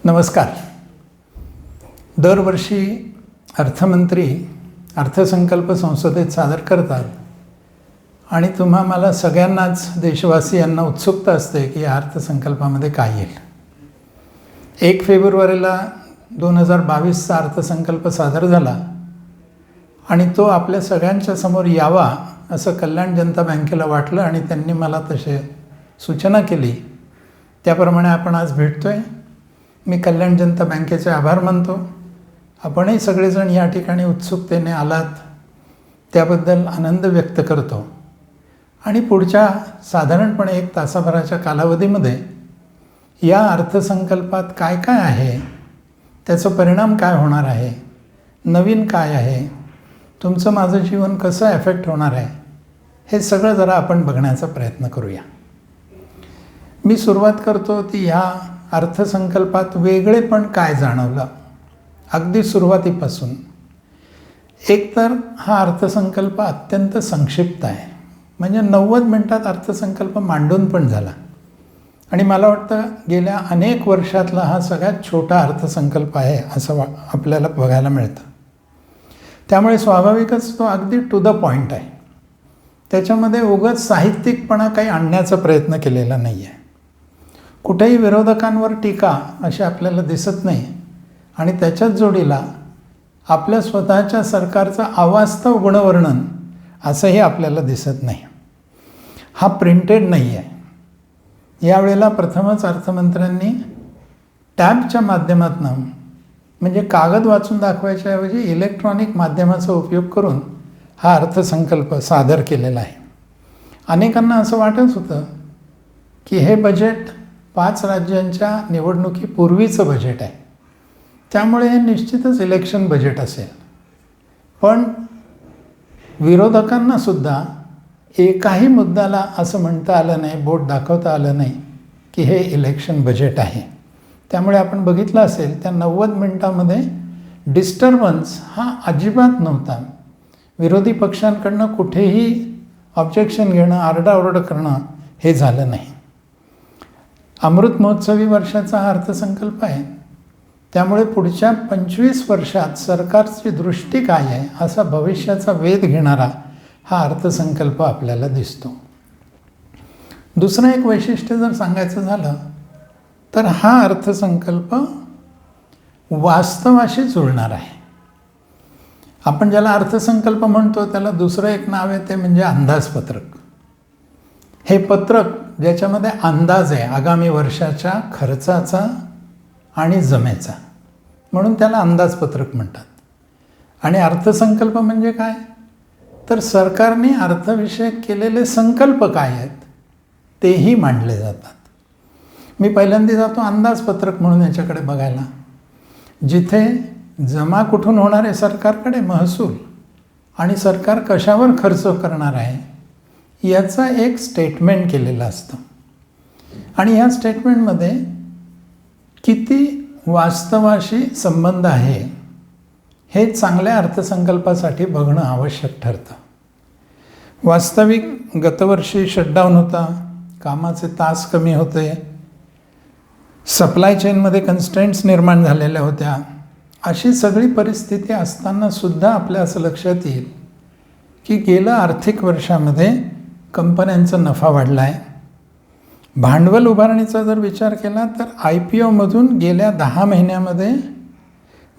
नमस्कार. दरवर्षी अर्थमंत्री अर्थसंकल्प संसदेत सादर करतात आणि मला सगळ्यांनाच देशवासियांना उत्सुकता असते की या अर्थसंकल्पामध्ये काय येईल. 1 फेब्रुवारीला 2022चा अर्थसंकल्प सादर झाला आणि तो आपल्या सगळ्यांच्या समोर यावा असं कल्याण जनता बँकेला वाटलं आणि त्यांनी मला तसे सूचना केली. त्याप्रमाणे आपण आज भेटतोय. मी कल्याण जनता बँकेचे आभार मानतो. आपणही सगळेजण या ठिकाणी उत्सुकतेने आलात त्याबद्दल आनंद व्यक्त करतो आणि पुढच्या साधारणपणे 1 तासाभराच्या कालावधीमध्ये या अर्थसंकल्पात काय काय आहे, त्याचा परिणाम काय होणार आहे, नवीन काय आहे, तुमचं माझं जीवन कसं ॲफेक्ट होणार आहे, हे सगळं जरा आपण बघण्याचा प्रयत्न करूया. मी सुरुवात करतो ती ह्या अर्थसंकल्पात वेगळेपण काय जाणवलं अगदी सुरुवातीपासून. एकतर हा अर्थसंकल्प अत्यंत संक्षिप्त आहे, म्हणजे 90 मिनिटात अर्थसंकल्प मांडून पण झाला आणि मला वाटतं गेल्या अनेक वर्षातला हा सगळ्यात छोटा अर्थसंकल्प आहे असं आपल्याला बघायला मिळतं. त्यामुळे स्वाभाविकच तो अगदी टू द पॉईंट आहे. त्याच्यामध्ये उगाच साहित्यिकपणा काही आणण्याचा प्रयत्न केलेला नाही आहे. कुठेही विरोधकांवर टीका अशी आपल्याला दिसत नाही आणि त्याच्याच जोडीला आपल्या स्वतःच्या सरकारचं अवास्तव गुणवर्णन असंही आपल्याला दिसत नाही. हा प्रिंटेड नाही आहे. यावेळेला प्रथमच अर्थमंत्र्यांनी टॅबच्या माध्यमातून म्हणजे कागद वाचून दाखवायच्याऐवजी इलेक्ट्रॉनिक माध्यमाचा उपयोग करून हा अर्थसंकल्प सादर केलेला आहे. अनेकांना असं वाटत होतं की हे बजेट 5 राज्यांच्या निवडणुकीपूर्वीचं बजेट आहे, त्यामुळे हे निश्चितच इलेक्शन बजेट असेल. पण विरोधकांनासुद्धा एकाही मुद्द्याला असं म्हणता आलं नाही, बोट दाखवता आलं नाही की हे इलेक्शन बजेट आहे. त्यामुळे आपण बघितलं असेल त्या 90 मिनिटामध्ये डिस्टर्बन्स हा अजिबात नव्हता. विरोधी पक्षांकडनं कुठेही ऑब्जेक्शन घेणं, आरडाओरड करणं हे झालं नाही. अमृत महोत्सवी वर्षाचा हा अर्थसंकल्प आहे, त्यामुळे पुढच्या 25 वर्षात सरकारची दृष्टी काय आहे असा भविष्याचा वेध घेणारा हा अर्थसंकल्प आपल्याला दिसतो. दुसरं एक वैशिष्ट्य जर सांगायचं झालं तर हा अर्थसंकल्प वास्तवाशी जुळणार आहे. आपण ज्याला अर्थसंकल्प म्हणतो त्याला दुसरं एक नाव आहे, ते म्हणजे अंदाजपत्रक. हे पत्रक ज्याच्यामध्ये अंदाज आहे आगामी वर्षाच्या खर्चाचा आणि जमेचा, म्हणून त्याला अंदाजपत्रक म्हणतात. आणि अर्थसंकल्प म्हणजे काय तर सरकारने अर्थविषयक केलेले संकल्प काय आहेत तेही मांडले जातात. मी पहिल्यांदा जातो अंदाजपत्रक म्हणून याच्याकडे बघायला, जिथे जमा कुठून होणार आहे सरकारकडे, महसूल, आणि सरकार कशावर खर्च करणार आहे याचं एक स्टेटमेंट केलेलं असतं. आणि ह्या स्टेटमेंटमध्ये किती वास्तवाशी संबंध आहे हे चांगल्या अर्थसंकल्पासाठी बघणं आवश्यक ठरतं. वास्तविक गतवर्षी शटडाऊन होता, कामाचे तास कमी होते, सप्लाय चेनमध्ये कन्स्ट्रेंट्स निर्माण झालेल्या होत्या. अशी सगळी परिस्थिती असतानासुद्धा आपल्या असं लक्षात येईल की गेल्या आर्थिक वर्षामध्ये कंपन्यांचा नफा वाढला आहे. भांडवल उभारणीचा जर विचार केला तर IPOमधून गेल्या 10 महिन्यामध्ये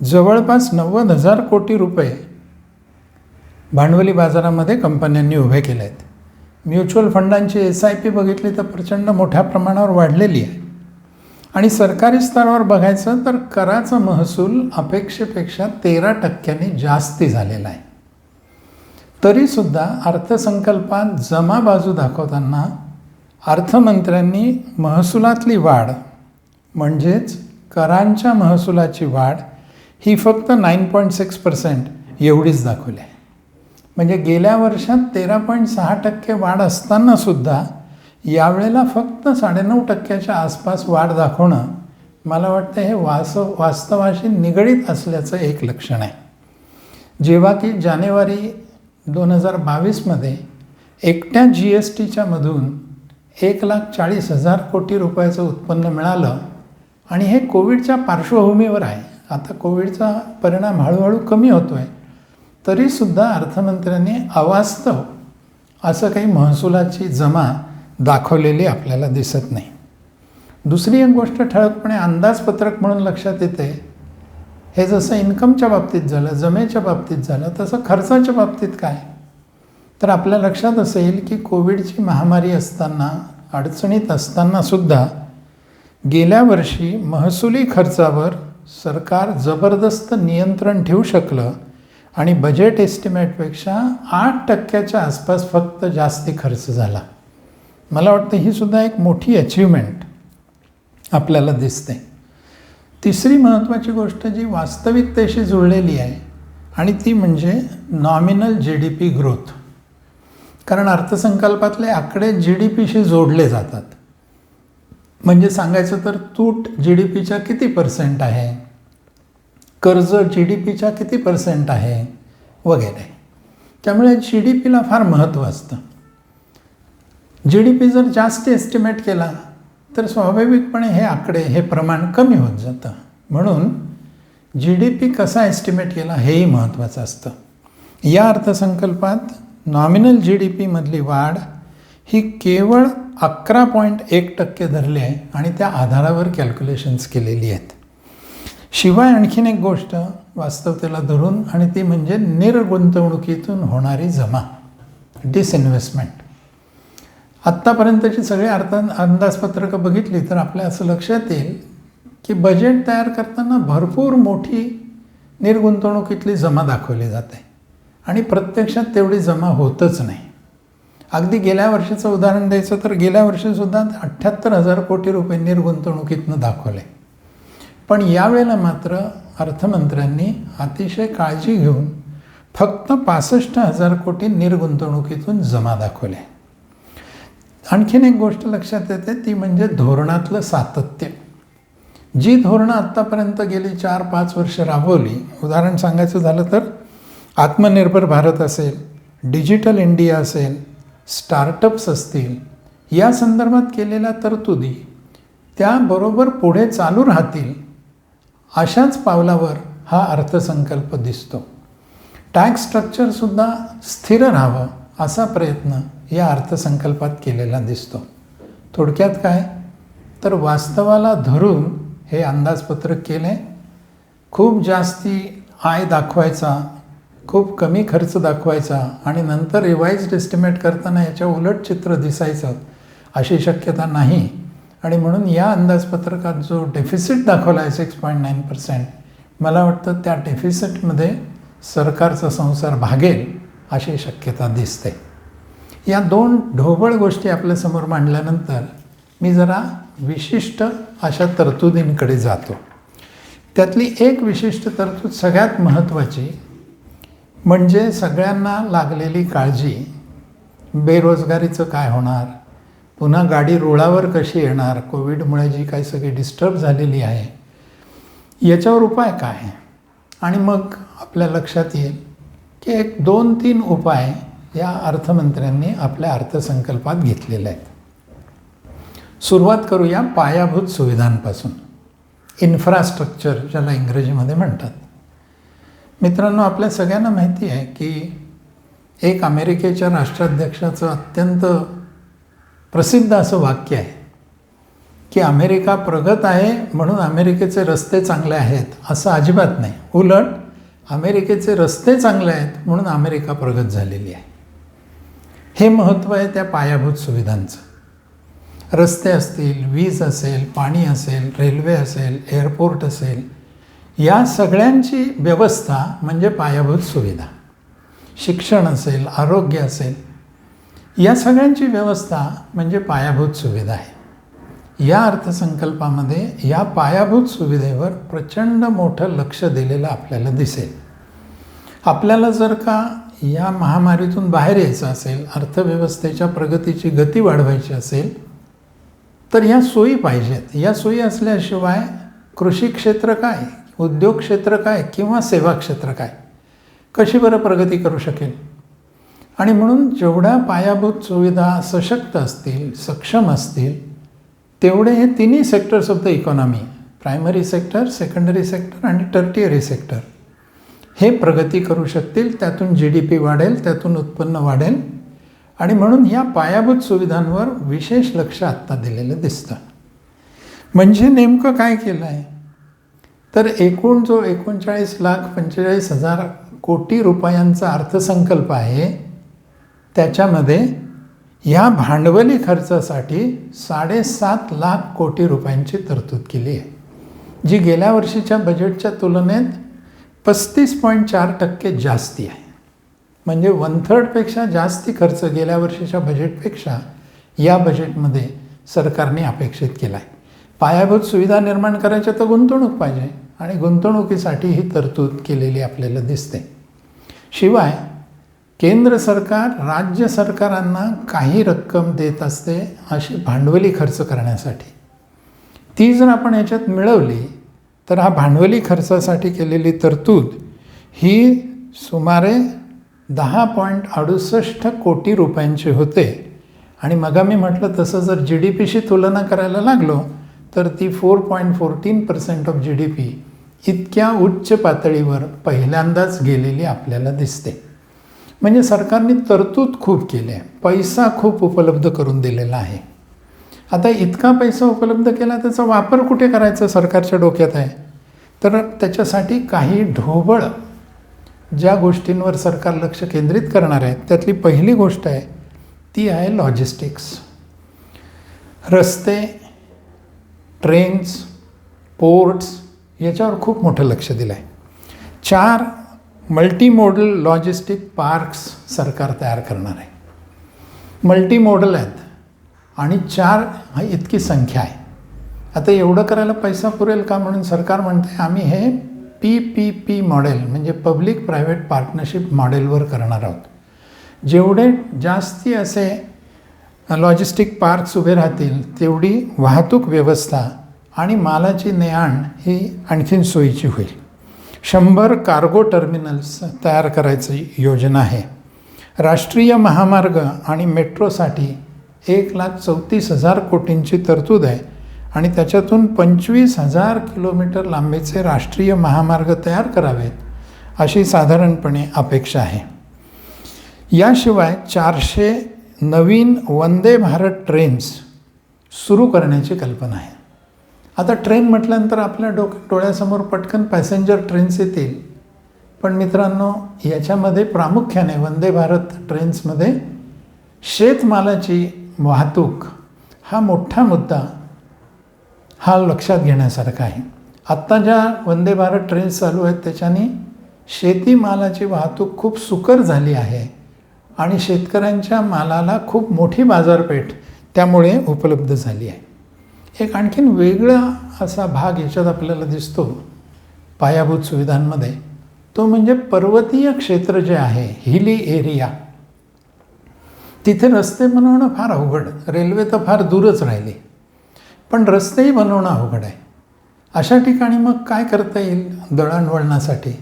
जवळपास 90,000 कोटी रुपये भांडवली बाजारामध्ये कंपन्यांनी उभे केले आहेत. म्युच्युअल फंडांची SIP बघितली तर प्रचंड मोठ्या प्रमाणावर वाढलेली आहे. आणि सरकारी स्तरावर बघायचं तर कराचा महसूल अपेक्षेपेक्षा 13% जास्ती झालेला आहे. तरीसुद्धा अर्थसंकल्पात जमा बाजू दाखवताना अर्थमंत्र्यांनी महसुलातली वाढ म्हणजेच करांच्या महसुलाची वाढ ही फक्त 9.6% एवढीच दाखवली आहे. म्हणजे गेल्या वर्षात 13.6% वाढ असतानासुद्धा यावेळेला फक्त 9.5% आसपास वाढ दाखवणं मला वाटतं हे वास्तवाशी निगडीत असल्याचं एक लक्षण आहे. जेव्हा की जानेवारी 2022मध्ये एकट्या GSTच्या मधून 1,40,000 कोटी रुपयाचं उत्पन्न मिळालं आणि हे कोविडच्या पार्श्वभूमीवर आहे. आता कोविडचा परिणाम हळूहळू कमी होतो आहे, तरीसुद्धा अर्थमंत्र्यांनी अवास्तव असं काही महसुलाची जमा दाखवलेली आपल्याला दिसत नाही. दुसरी एक गोष्ट ठळकपणे अंदाजपत्रक म्हणून लक्षात येते, हे जसं इन्कमच्या बाबतीत झालं, जमेच्या बाबतीत झालं, तसं खर्चाच्या बाबतीत काय, तर आपल्या लक्षात असेल की कोविडची महामारी असताना, अडचणीत असतानासुद्धा गेल्या वर्षी महसुली खर्चावर सरकार जबरदस्त नियंत्रण ठेवू शकलं आणि बजेट एस्टिमेटपेक्षा 8% आसपास फक्त जास्ती खर्च झाला. मला वाटतं ही सुद्धा एक मोठी अचीवमेंट आपल्याला दिसते. तिसरी महत्त्वाची गोष्ट जी वास्तविकतेशी जुळलेली आहे आणि ती म्हणजे नॉमिनल GDP ग्रोथ. कारण अर्थसंकल्पातले आकडे GDPशी जोडले जातात. म्हणजे सांगायचं तर तूट GDPच्या किती % आहे, कर्ज GDPच्या किती % आहे वगैरे. त्यामुळे GDPला फार महत्त्व असतं. GDP जर जास्त एस्टिमेट केला तर स्वाभाविकपणे हे आकडे, हे प्रमाण कमी होत जातं. म्हणून GDP कसा एस्टिमेट केला हेही महत्त्वाचं असतं. या अर्थसंकल्पात नॉमिनल GDPमधली वाढ ही केवळ 11.1% धरली आहे आणि त्या आधारावर कॅल्क्युलेशन्स केलेली आहेत. शिवाय आणखीन एक गोष्ट वास्तवतेला धरून, आणि ती म्हणजे निर्गुंतवणुकीतून होणारी जमा, डिसइन्व्हेस्टमेंट. आत्तापर्यंतची सगळी अंदाजपत्रकं बघितली तर आपल्या असं लक्षात येईल की बजेट तयार करताना भरपूर मोठी निर्गुंतवणुकीतली जमा दाखवली जाते आणि प्रत्यक्षात तेवढी जमा होतच नाही. अगदी गेल्या वर्षीचं उदाहरण द्यायचं तर गेल्या वर्षीसुद्धा 78,000 कोटी रुपये निर्गुंतवणुकीतनं दाखवले. पण यावेळेला मात्र अर्थमंत्र्यांनी अतिशय काळजी घेऊन फक्त 65,000 कोटी निर्गुंतवणुकीतून जमा दाखवले. आणखीन एक गोष्ट लक्षात येते ती म्हणजे धोरणातलं सातत्य. जी धोरणं आत्तापर्यंत गेली 4-5 वर्ष राबवली, उदाहरण सांगायचं झालं तर आत्मनिर्भर भारत असेल, डिजिटल इंडिया असेल, स्टार्टअप्स असतील, या संदर्भात केलेल्या तरतुदी त्याबरोबर पुढे चालू राहतील अशाच पावलावर हा अर्थसंकल्प दिसतो. टॅक्स स्ट्रक्चरसुद्धा स्थिर राहावं असा प्रयत्न या अर्थसंकल्पात केलेला दिसतो. थोडक्यात काय तर वास्तवाला धरून हे अंदाजपत्रक केले. खूप जास्ती आय दाखवायचा, खूप कमी खर्च दाखवायचा आणि नंतर रिवाइज्ड एस्टिमेट करताना याच्या उलट चित्र दिसायचं अशी शक्यता नाही. आणि म्हणून या अंदाजपत्रकात जो डेफिसिट दाखवला आहे 6.9%, मला वाटतं त्या डेफिसिटमध्ये सरकारचा संसार भागेल अशी शक्यता दिसते. या 2 ढोबळ गोष्टी आपल्यासमोर मांडल्यानंतर मी जरा विशिष्ट अशा तरतुदींकडे जातो. त्यातली एक विशिष्ट तरतूद सगळ्यात महत्त्वाची म्हणजे सगळ्यांना लागलेली काळजी, बेरोजगारीचं काय होणार, पुन्हा गाडी रुळावर कशी येणार, कोविडमुळे जी काही सगळी डिस्टर्ब झालेली आहे याच्यावर उपाय काय. आणि मग आपल्या लक्षात येईल की एक 2-3 उपाय या अर्थमंत्र्यांनी आपल्या अर्थसंकल्पात घेतलेले आहेत. सुरुवात करूया पायाभूत सुविधांपासून, इन्फ्रास्ट्रक्चर ज्याला इंग्रजीमध्ये म्हणतात. मित्रांनो, आपल्या सगळ्यांना माहिती आहे की एक अमेरिकेच्या राष्ट्राध्यक्षाचं अत्यंत प्रसिद्ध असं वाक्य आहे की अमेरिका प्रगत आहे म्हणून अमेरिकेचे रस्ते चांगले आहेत, असं अजिबात नाही. उलट अमेरिकेचे रस्ते चांगले आहेत म्हणून अमेरिका प्रगत झालेली आहे. हे महत्त्व आहे त्या पायाभूत सुविधांचं. रस्ते असतील, वीज असेल, पाणी असेल, रेल्वे असेल, एअरपोर्ट असेल, या सगळ्यांची व्यवस्था म्हणजे पायाभूत सुविधा. शिक्षण असेल, आरोग्य असेल, या सगळ्यांची व्यवस्था म्हणजे पायाभूत सुविधा आहे. या अर्थसंकल्पामध्ये या पायाभूत सुविधेवर प्रचंड मोठं लक्ष दिलेलं आपल्याला दिसेल. आपल्याला जर का या महामारीतून बाहेर यायचं असेल, अर्थव्यवस्थेच्या प्रगतीची गती वाढवायची असेल तर ह्या सोयी पाहिजेत. या सोयी असल्याशिवाय कृषी क्षेत्र काय, उद्योग क्षेत्र काय किंवा सेवा क्षेत्र काय, कशी बरं प्रगती करू शकेल. आणि म्हणून जेवढ्या पायाभूत सुविधा सशक्त असतील, सक्षम असतील, तेवढे हे तिन्ही sectors of the economy primary sector, secondary sector आणि टर्टियरी सेक्टर हे प्रगती करू शकतील. त्यातून GDP वाढेल, त्यातून उत्पन्न वाढेल आणि म्हणून या पायाभूत सुविधांवर विशेष लक्ष आत्ता दिलेलं दिसतं. म्हणजे नेमकं काय केलं आहे तर एकूण जो 39,45,000 कोटी रुपयांचा अर्थसंकल्प आहे त्याच्यामध्ये ह्या भांडवली खर्चासाठी 7.5 लाख कोटी रुपयांची तरतूद केली आहे, जी गेल्या वर्षीच्या बजेटच्या तुलनेत 35.4% जास्ती आहे. म्हणजे 1/3पेक्षा जास्ती खर्च गेल्या वर्षीच्या बजेटपेक्षा या बजेटमध्ये सरकारने अपेक्षित केला आहे. पायाभूत सुविधा निर्माण करायच्या तर गुंतवणूक पाहिजे आणि गुंतवणुकीसाठी ही तरतूद केलेली आपल्याला दिसते. शिवाय केंद्र सरकार राज्य सरकारांना काही रक्कम देत असते अशी भांडवली खर्च करण्यासाठी. ती जर आपण याच्यात मिळवली तर हा भांडवली खर्चासाठी केलेली तरतूद ही सुमारे 10.68 कोटी रुपयांची होते आणि मग मी म्हटलं तसं जर GDPशी तुलना करायला लागलो तर ती 4.14% ऑफ GDP इतक्या उच्च पातळीवर पहिल्यांदाच गेलेली आपल्याला दिसते. म्हणजे सरकारने तरतूद खूप केली आहे, पैसा खूप उपलब्ध करून दिलेला आहे. आता इतका पैसा उपलब्ध केला त्याचा वापर कुठे करायचा सरकारच्या डोक्यात आहे. तर त्याच्यासाठी काही ढोबळ ज्या गोष्टींवर सरकार लक्ष केंद्रित करणार आहे त्यातली पहिली गोष्ट आहे ती आहे लॉजिस्टिक्स. रस्ते, ट्रेन्स, पोर्ट्स याच्यावर खूप मोठं लक्ष दिलं आहे. 4 मल्टीमोडल लॉजिस्टिक पार्क्स सरकार तयार करणार आहे. मल्टीमोडल आहेत आणि 4 ही इतकी संख्या आहे. आता एवढं करायला पैसा पुरेल का म्हणून सरकार म्हणते आम्ही हे PPP मॉडेल म्हणजे पब्लिक प्रायव्हेट पार्टनरशिप मॉडेलवर करणार आहोत. जेवढे जास्ती असे लॉजिस्टिक पार्क्स उभे राहतील तेवढी वाहतूक व्यवस्था आणि मालाची ने-आण ही आणखीन सोयीची होईल. 100 कार्गो टर्मिनल्स तयार करायची योजना आहे. राष्ट्रीय महामार्ग आणि मेट्रोसाठी 1,34,000 कोटींची तरतूद आहे आणि त्याच्यातून 25,000 किलोमीटर लांबीचे राष्ट्रीय महामार्ग तयार करावेत अशी साधारणपणे अपेक्षा आहे. याशिवाय 400 नवीन वंदे भारत ट्रेन्स सुरू करण्याची कल्पना आहे. आता ट्रेन म्हटल्यानंतर आपल्या डोळ्यासमोर पटकन पॅसेंजर ट्रेन्स येतील, पण मित्रांनो याच्यामध्ये प्रामुख्याने वंदे भारत ट्रेन्समध्ये शेतमालाची वाहतूक हा मोठा मुद्दा हा लक्षात घेण्यासारखा आहे. आत्ता ज्या वंदे भारत ट्रेन्स चालू आहेत त्याच्याने शेतीमालाची वाहतूक खूप सुकर झाली आहे आणि शेतकऱ्यांच्या मालाला खूप मोठी बाजारपेठ त्यामुळे उपलब्ध झाली आहे. एक आणखीन वेगळा असा भाग याच्यात आपल्याला दिसतो पायाभूत सुविधांमध्ये, तो म्हणजे पर्वतीय क्षेत्र जे आहे, हिली एरिया, तिथे रस्ते बनवणं फार अवघड. रेल्वे तर फार दूरच राहिली, पण रस्तेही बनवणं अवघड आहे. अशा ठिकाणी मग काय करता येईल दळणवळणासाठी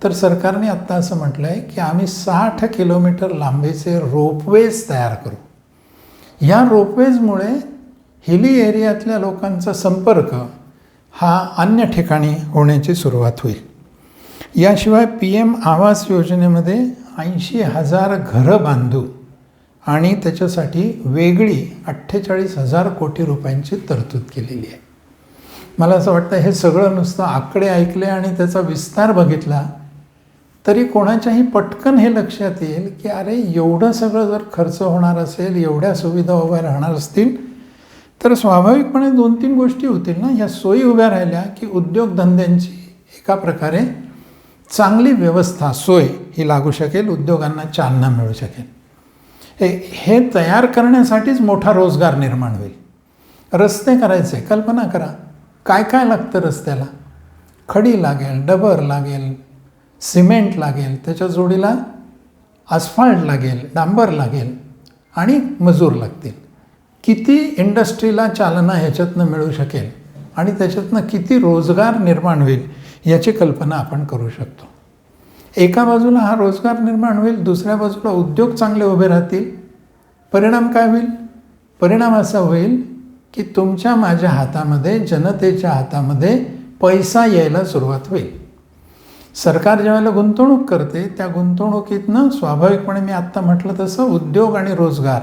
तर सरकारने आत्ता असं म्हटलं आहे की आम्ही 60 किलोमीटर लांबीचे रोपवेज तयार करू. ह्या रोपवेजमुळे हिली एरियातल्या लोकांचा संपर्क हा अन्य ठिकाणी होण्याची सुरुवात होईल. याशिवाय PM आवास योजनेमध्ये 80,000 घरं बांधू आणि त्याच्यासाठी वेगळी 48,000 कोटी रुपयांची तरतूद केलेली आहे. मला असं वाटतं हे सगळं नुसतं आकडे ऐकले आणि त्याचा विस्तार बघितला तरी कोणाच्याही पटकन हे लक्षात येईल की अरे एवढं सगळं जर खर्च होणार असेल, एवढ्या सुविधा उभ्या राहणार असतील तर स्वाभाविकपणे 2-3 गोष्टी होतील ना. ह्या सोयी उभ्या राहिल्या की उद्योगधंद्यांची एका प्रकारे चांगली व्यवस्था, सोय ही लागू शकेल, उद्योगांना चालना मिळू शकेल. हे तयार करण्यासाठीच मोठा रोजगार निर्माण होईल. रस्ते करायचे, कल्पना करा काय काय लागतं रस्त्याला. खडी लागेल, डबर लागेल, सिमेंट लागेल, त्याच्या जोडीला आस्फाल्ट लागेल, डांबर लागेल आणि मजूर लागतील. किती इंडस्ट्रीला चालना ह्याच्यातनं मिळू शकेल आणि त्याच्यातनं किती रोजगार निर्माण होईल याची कल्पना आपण करू शकतो. एका बाजूला हा रोजगार निर्माण होईल, दुसऱ्या बाजूला उद्योग चांगले उभे राहतील. परिणाम काय होईल? परिणाम असा होईल की तुमच्या माझ्या हातामध्ये, जनतेच्या हातामध्ये पैसा यायला सुरुवात होईल. सरकार ज्यावेळेला गुंतवणूक करते त्या गुंतवणुकीतनं स्वाभाविकपणे मी आत्ता म्हटलं तसं उद्योग आणि रोजगार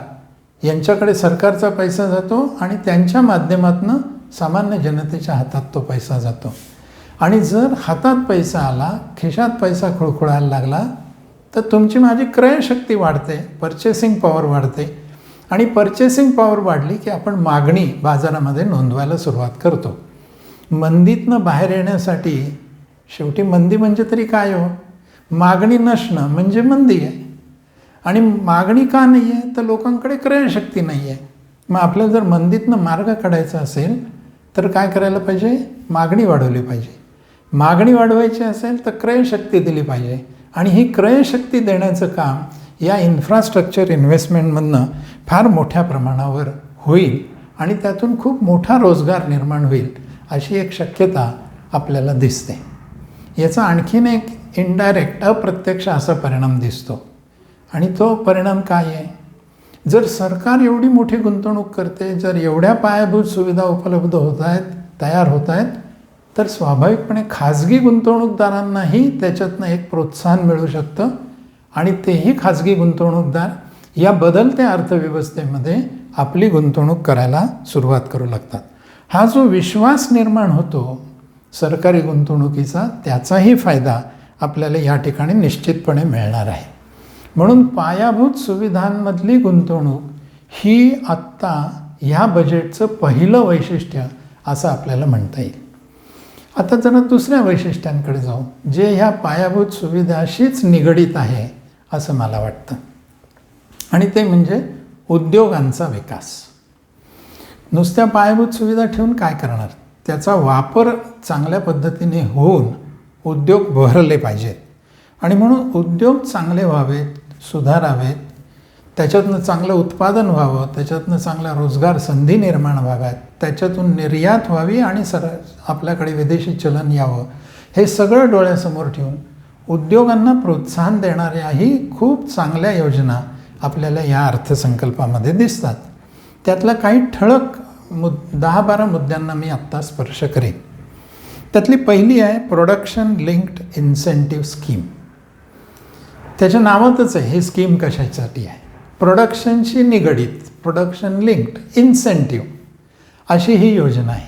यांच्याकडे सरकारचा पैसा जातो आणि त्यांच्या माध्यमातून सामान्य जनतेच्या हातात तो पैसा जातो. आणि जर हातात पैसा आला, खिशात पैसा खुळखुळायला लागला, तर तुमची माझी क्रयशक्ती वाढते, पर्चेसिंग पॉवर वाढते. आणि पर्चेसिंग पॉवर वाढली की आपण मागणी बाजारामध्ये नोंदवायला सुरुवात करतो. मंदीतनं बाहेर येण्यासाठी, शेवटी मंदी म्हणजे तरी काय हो, मागणी नसणं म्हणजे मंदी आहे. आणि मागणी का नाही आहे, तर लोकांकडे क्रयशक्ती नाही आहे. मग आपल्याला जर मंदीतनं मार्ग काढायचा असेल तर काय करायला पाहिजे, मागणी वाढवली पाहिजे. मागणी वाढवायची असेल तर क्रयशक्ती दिली पाहिजे. आणि ही क्रयशक्ती देण्याचं काम या इन्फ्रास्ट्रक्चर इन्व्हेस्टमेंटमधनं फार मोठ्या प्रमाणावर होईल आणि त्यातून खूप मोठा रोजगार निर्माण होईल अशी एक शक्यता आपल्याला दिसते. याचा आणखीन एक इनडायरेक्ट, अप्रत्यक्ष असा परिणाम दिसतो. आणि तो परिणाम काय आहे, जर सरकार एवढी मोठी गुंतवणूक करते, जर एवढ्या पायाभूत सुविधा उपलब्ध होत आहेत, तयार होत आहेत, तर स्वाभाविकपणे खाजगी गुंतवणूकदारांनाही त्याच्यातनं एक प्रोत्साहन मिळू शकतं आणि तेही खाजगी गुंतवणूकदार या बदलत्या अर्थव्यवस्थेमध्ये आपली गुंतवणूक करायला सुरुवात करू लागतात. हा जो विश्वास निर्माण होतो सरकारी गुंतवणुकीचा, त्याचाही फायदा आपल्याला या ठिकाणी निश्चितपणे मिळणार आहे. म्हणून पायाभूत सुविधांमधली गुंतवणूक ही आत्ता ह्या बजेटचं पहिलं वैशिष्ट्य असं आपल्याला म्हणता येईल. आता जरा दुसऱ्या वैशिष्ट्यांकडे जाऊ, जे ह्या पायाभूत सुविधाशीच निगडीत आहे असं मला वाटतं. आणि ते म्हणजे उद्योगांचा विकास. नुसत्या पायाभूत सुविधा ठेवून काय करणार, त्याचा वापर चांगल्या पद्धतीने होऊन उद्योग बहरले पाहिजेत. आणि म्हणून उद्योग चांगले व्हावेत, सुधारावेत, त्याच्यातनं चांगलं उत्पादन व्हावं, त्याच्यातनं चांगल्या रोजगार संधी निर्माण व्हाव्यात, त्याच्यातून निर्यात व्हावी आणि आपल्याकडे विदेशी चलन यावं, हे सगळं डोळ्यासमोर ठेवून उद्योगांना प्रोत्साहन देणाऱ्याही खूप चांगल्या योजना आपल्याला या अर्थसंकल्पामध्ये दिसतात. त्यातल्या काही ठळक 10-12 मुद्द्यांना मी आत्ता स्पर्श करेन. त्यातली पहिली आहे प्रोडक्शन लिंक्ड इन्सेंटिव्ह स्कीम. त्याच्या नावातच आहे ही स्कीम कशासाठी आहे, प्रोडक्शनशी निगडीत, प्रोडक्शन लिंक्ड इन्सेंटिव्ह अशी ही योजना आहे.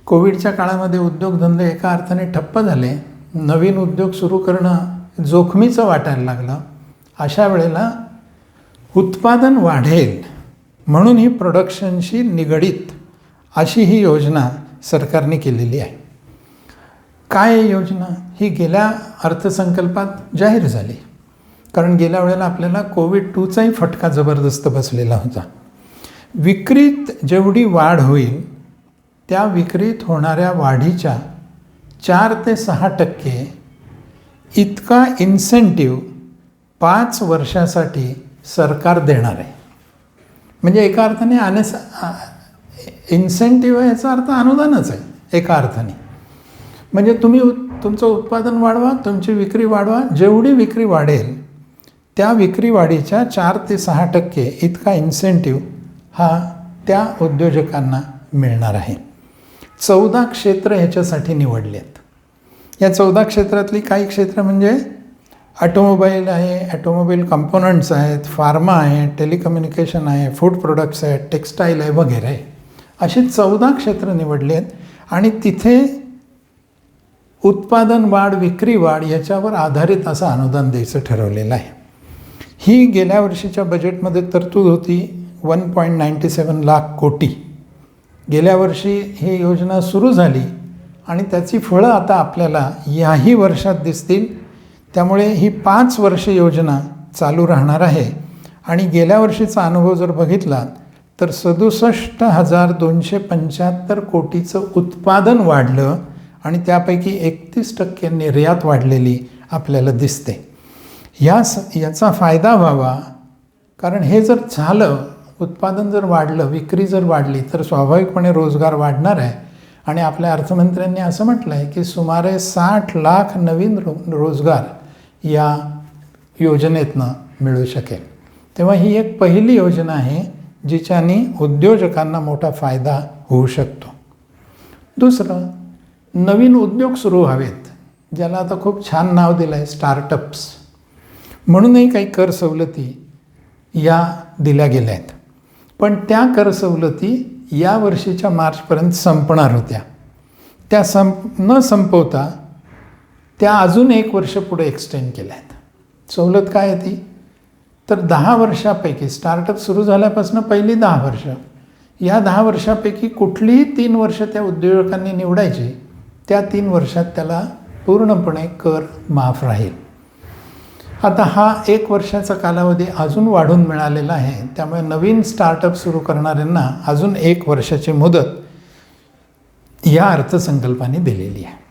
कोविडच्या काळामध्ये उद्योगधंदे एका अर्थाने ठप्प झाले, नवीन उद्योग सुरू करणं जोखमीचं वाटायला लागलं. अशा वेळेला उत्पादन वाढेल म्हणून ही प्रोडक्शनशी निगडीत अशी ही योजना सरकारने केलेली आहे. काय योजना ही गेल्या अर्थसंकल्पात जाहीर झाली, कारण गेल्या वेळेला आपल्याला कोविड-2चाही फटका जबरदस्त बसलेला होता. विक्रीत जेवढी वाढ होईल त्या विक्रीत होणाऱ्या वाढीच्या 4 ते 6% इतका इन्सेंटिव्ह 5 वर्षासाठी सरकार देणार आहे. म्हणजे एका अर्थाने इन्सेंटिव्ह याचा अर्थ अनुदानच आहे एका अर्थाने. म्हणजे तुम्ही तुमचं उत्पादन वाढवा, तुमची विक्री वाढवा, जेवढी विक्री वाढेल त्या विक्री वाढीच्या 4 ते 6% इतका इन्सेंटिव्ह हा त्या उद्योजकांना मिळणार आहे. 14 क्षेत्र ह्याच्यासाठी निवडली आहेत. या 14 क्षेत्रातली काही क्षेत्र म्हणजे ऑटोमोबाईल आहे, ऑटोमोबाईल कंपोनंट्स आहेत, फार्मा आहे, टेलिकम्युनिकेशन आहे, फूड प्रोडक्ट्स आहेत, टेक्स्टाईल आहे वगैरे, अशी 14 क्षेत्र निवडली आहेत. आणि तिथे उत्पादन वाढ, विक्री वाढ याच्यावर आधारित असं अनुदान द्यायचं ठरवलेलं आहे. ही गेल्या वर्षीच्या बजेटमध्ये तरतूद होती 1.97 लाख कोटी. गेल्या वर्षी ही योजना सुरू झाली आणि त्याची फळं आता आपल्याला याही वर्षात दिसतील. त्यामुळे ही 5 वर्ष योजना चालू राहणार आहे. आणि गेल्या वर्षीचा अनुभव जर बघितला तर 67,275 कोटीचं उत्पादन वाढलं आणि त्यापैकी 31% निर्यात वाढलेली आपल्याला दिसते. याचा फायदा व्हावा, कारण हे जर झालं, उत्पादन जर वाढलं, विक्री जर वाढली तर स्वाभाविकपणे रोजगार वाढणार आहे. आणि आपल्या अर्थमंत्र्यांनी असं म्हटलं आहे की सुमारे 60 लाख नवीन रोजगार या योजनेतनं मिळू शकेल. तेव्हा ही एक पहिली योजना आहे जिच्याने उद्योजकांना मोठा फायदा होऊ शकतो. दुसरं, नवीन उद्योग सुरू व्हावेत, ज्याला आता खूप छान नाव दिलं आहे स्टार्टअप्स, म्हणूनही काही कर सवलती या दिल्या गेल्या आहेत. पण त्या कर सवलती या वर्षीच्या मार्चपर्यंत संपणार होत्या. त्या न संपवता त्या अजून 1 वर्ष पुढे एक्सटेंड केल्या आहेत. सवलत काय आहे ती? तर 10 वर्षापैकी, स्टार्टअप सुरू झाल्यापासून पहिली 10 वर्ष, या 10 वर्षापैकी कुठलीही 3 वर्ष त्या उद्योजकांनी निवडायची, त्या 3 वर्षात त्याला पूर्णपणे कर माफ राहील. आता हा 1 वर्षाचा कालावधी अजून वाढून मिळालेला आहे. त्यामुळे नवीन स्टार्टअप सुरू करणाऱ्यांना अजून 1 वर्षाची मुदत या अर्थसंकल्पाने दिलेली आहे.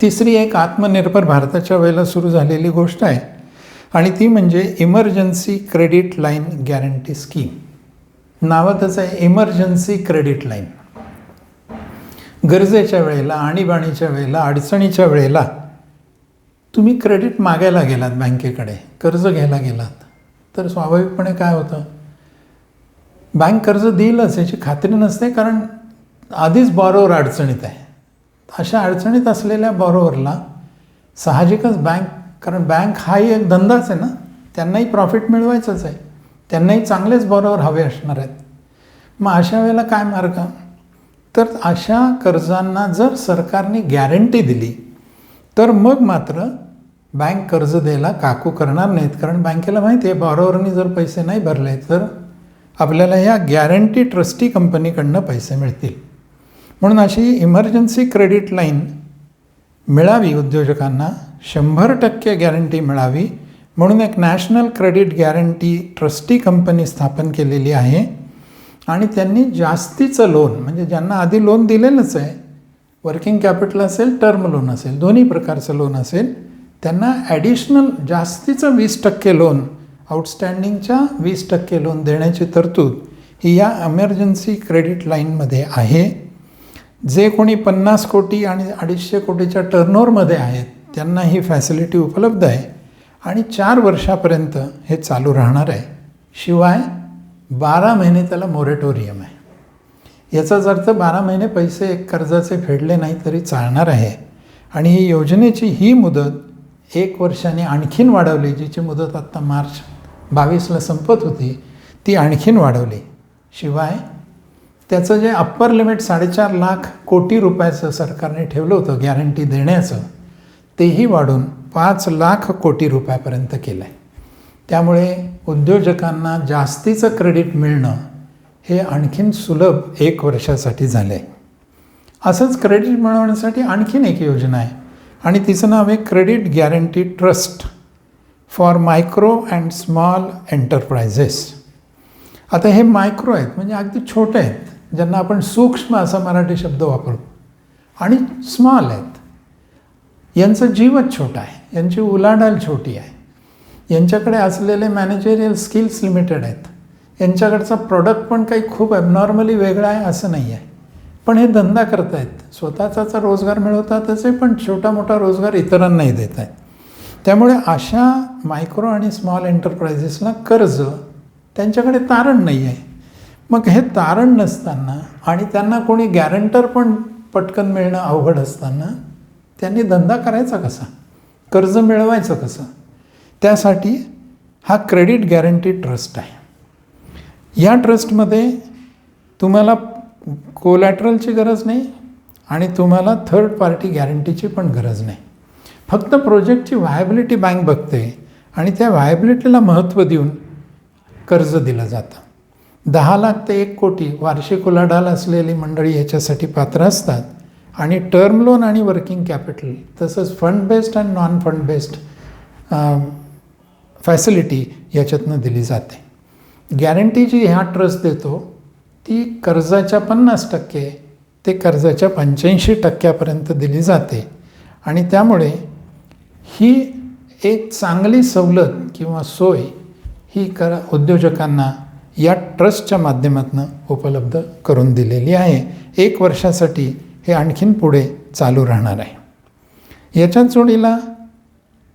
तिसरी एक आत्मनिर्भर भारताच्या वेळेला सुरू झालेली गोष्ट आहे आणि ती म्हणजे emergency credit line guarantee scheme. नावातच आहे इमर्जन्सी क्रेडिट लाईन. गरजेच्या वेळेला, आणीबाणीच्या वेळेला, अडचणीच्या वेळेला तुम्ही क्रेडिट मागायला गेलात बँकेकडे, कर्ज घ्यायला गेलात, तर स्वाभाविकपणे काय होतं, बँक कर्ज देईलच याची खात्री नसते, कारण आधीच बॉरोवर अडचणीत आहे. अशा अडचणीत असलेल्या बॉरोवरला साहजिकच कारण बँक हाही एक धंदाच आहे ना, त्यांनाही प्रॉफिट मिळवायचंच आहे, त्यांनाही चांगलेच बॉरोवर हवे असणार आहेत. मग अशा वेळेला काय मार्ग? तर अशा कर्जांना जर सरकारने गॅरंटी दिली तर मग मात्र बँक कर्ज द्यायला काकू करणार नाहीत, कारण बँकेला माहिती आहे बॉरोवरनी जर पैसे नाही भरले तर आपल्याला ह्या गॅरंटी ट्रस्टी कंपनीकडनं पैसे मिळतील. म्हणून अशी इमर्जन्सी क्रेडिट लाईन मिळावी उद्योजकांना, 100% गॅरंटी मिळावी म्हणून एक national credit guarantee trustee company स्थापन केलेली आहे. आणि त्यांनी जास्तीचं लोन, म्हणजे ज्यांना आधी लोन दिलेलंच आहे, वर्किंग कॅपिटल असेल, टर्म लोन असेल, दोन्ही प्रकारचं लोन असेल, त्यांना ॲडिशनल जास्तीचं 20% लोन, आउटस्टँडिंगच्या 20% लोन देण्याची तरतूद ही या इमर्जन्सी क्रेडिट लाईनमध्ये आहे. जे कोणी 50 कोटी आणि 250 कोटीच्या टर्नओव्हरमध्ये आहेत त्यांना ही फॅसिलिटी उपलब्ध आहे आणि 4 वर्षापर्यंत हे चालू राहणार आहे. शिवाय 12 महिने त्याला मोरेटोरियम आहे. याचाच अर्थ 12 महिने पैसे कर्जाचे फेडले नाही तरी चालणार आहे. आणि ही योजनेची ही मुदत 1 वर्षाने आणखीन वाढवली, जिची मुदत आत्ता मार्च 22ला संपत होती ती आणखीन वाढवली. शिवाय त्याचं जे अप्पर लिमिट 4.5 लाख कोटी रुपयाचं सरकारने ठेवलं होतं गॅरंटी देण्याचं, तेही वाढून 5 लाख कोटी रुपयापर्यंत केलं आहे. त्यामुळे उद्योजकांना जास्तीचं क्रेडिट मिळणं हे आणखीन सुलभ 1 वर्षासाठी झालं आहे. असंच क्रेडिट मिळवण्यासाठी आणखीन एक योजना आहे आणि तिचं नाव आहे credit guarantee trust for micro and small enterprises. आता हे मायक्रो आहेत म्हणजे अगदी छोटे आहेत, ज्यांना आपण सूक्ष्म असा मराठी शब्द वापरतो, आणि स्मॉल आहेत, यांचा जीवच छोटा आहे, यांची उलाढाल छोटी आहे, यांच्याकडे असलेले मॅनेजरियल स्किल्स लिमिटेड आहेत, यांच्याकडचा प्रोडक्ट पण काही खूप ॲबनॉर्मली वेगळा आहे असं नाही आहे, पण हे धंदा करत आहेत, स्वतःचा रोजगार मिळवतातच आहे, पण छोटा मोठा रोजगार इतरांनाही देत आहेत. त्यामुळे अशा मायक्रो आणि स्मॉल एंटरप्राइजेसला कर्ज त्यांच्याकडे तारण नाही आहे. मग हे तारण नसताना आणि त्यांना कोणी गॅरंटर पण पटकन मिळणं अवघड असताना त्यांनी धंदा करायचा कसा, कर्ज मिळवायचं कसं? त्यासाठी हा क्रेडिट गॅरंटी ट्रस्ट आहे. या ट्रस्टमध्ये तुम्हाला कोलॅटरलची गरज नाही आणि तुम्हाला थर्ड पार्टी गॅरंटीची पण गरज नाही. फक्त प्रोजेक्टची व्हायबिलिटी बँक बघते आणि त्या व्हायबिलिटीला महत्त्व देऊन कर्ज दिलं जातं. 10 लाख ते 1 कोटी वार्षिक उलाढाल असलेली मंडळी याच्यासाठी पात्र असतात आणि टर्म लोन आणि वर्किंग कॅपिटल तसंच फंड बेस्ड आणि नॉन फंड बेस्ड फॅसिलिटी याच्यातनं दिली जाते. गॅरंटी जी ह्या ट्रस्ट देतो ती कर्जाच्या 50% ते कर्जाच्या 85% दिली जाते आणि त्यामुळे ही एक चांगली सवलत किंवा सोय ही उद्योजकांना या ट्रस्टच्या माध्यमातून उपलब्ध करून दिलेली आहे. 1 वर्षासाठी हे आणखीन पुढे चालू राहणार आहे. याच्यात जोडीला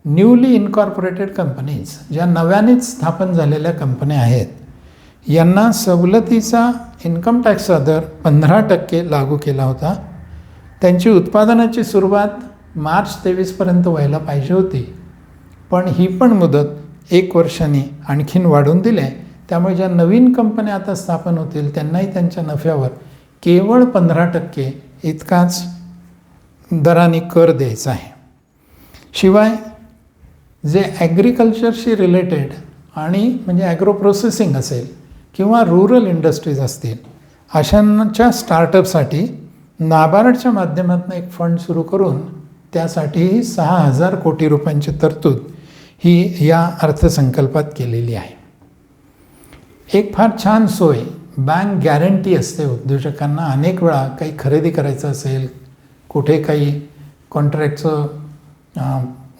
न्यूली इनकॉर्पोरेटेड कंपनीज, ज्या नव्यानेच स्थापन झालेल्या कंपन्या आहेत, यांना सवलतीचा इन्कम टॅक्सचा दर 15% लागू केला होता. त्यांची उत्पादनाची सुरुवात मार्च 23पर्यंत व्हायला पाहिजे होती, पण ही पण मुदत 1 वर्षांनी आणखीन वाढवून दिली आहे. त्यामुळे ज्या नवीन कंपन्या आता स्थापन होतील त्यांनाही त्यांच्या नफ्यावर केवळ 15% इतकाच दराने कर द्यायचा आहे. शिवाय जे ॲग्रिकल्चरशी रिलेटेड आणि म्हणजे ॲग्रो प्रोसेसिंग असेल किंवा रुरल इंडस्ट्रीज असतील अशांच्या स्टार्टअपसाठी नाबार्डच्या माध्यमातून एक फंड सुरू करून त्यासाठीही 6,000 कोटी रुपयांची तरतूद ही या अर्थसंकल्पात केलेली आहे. एक फार छान सोय बँक गॅरंटी असते उद्योजकांना. अनेक वेळा काही खरेदी करायचं असेल, कुठे काही कॉन्ट्रॅक्टचं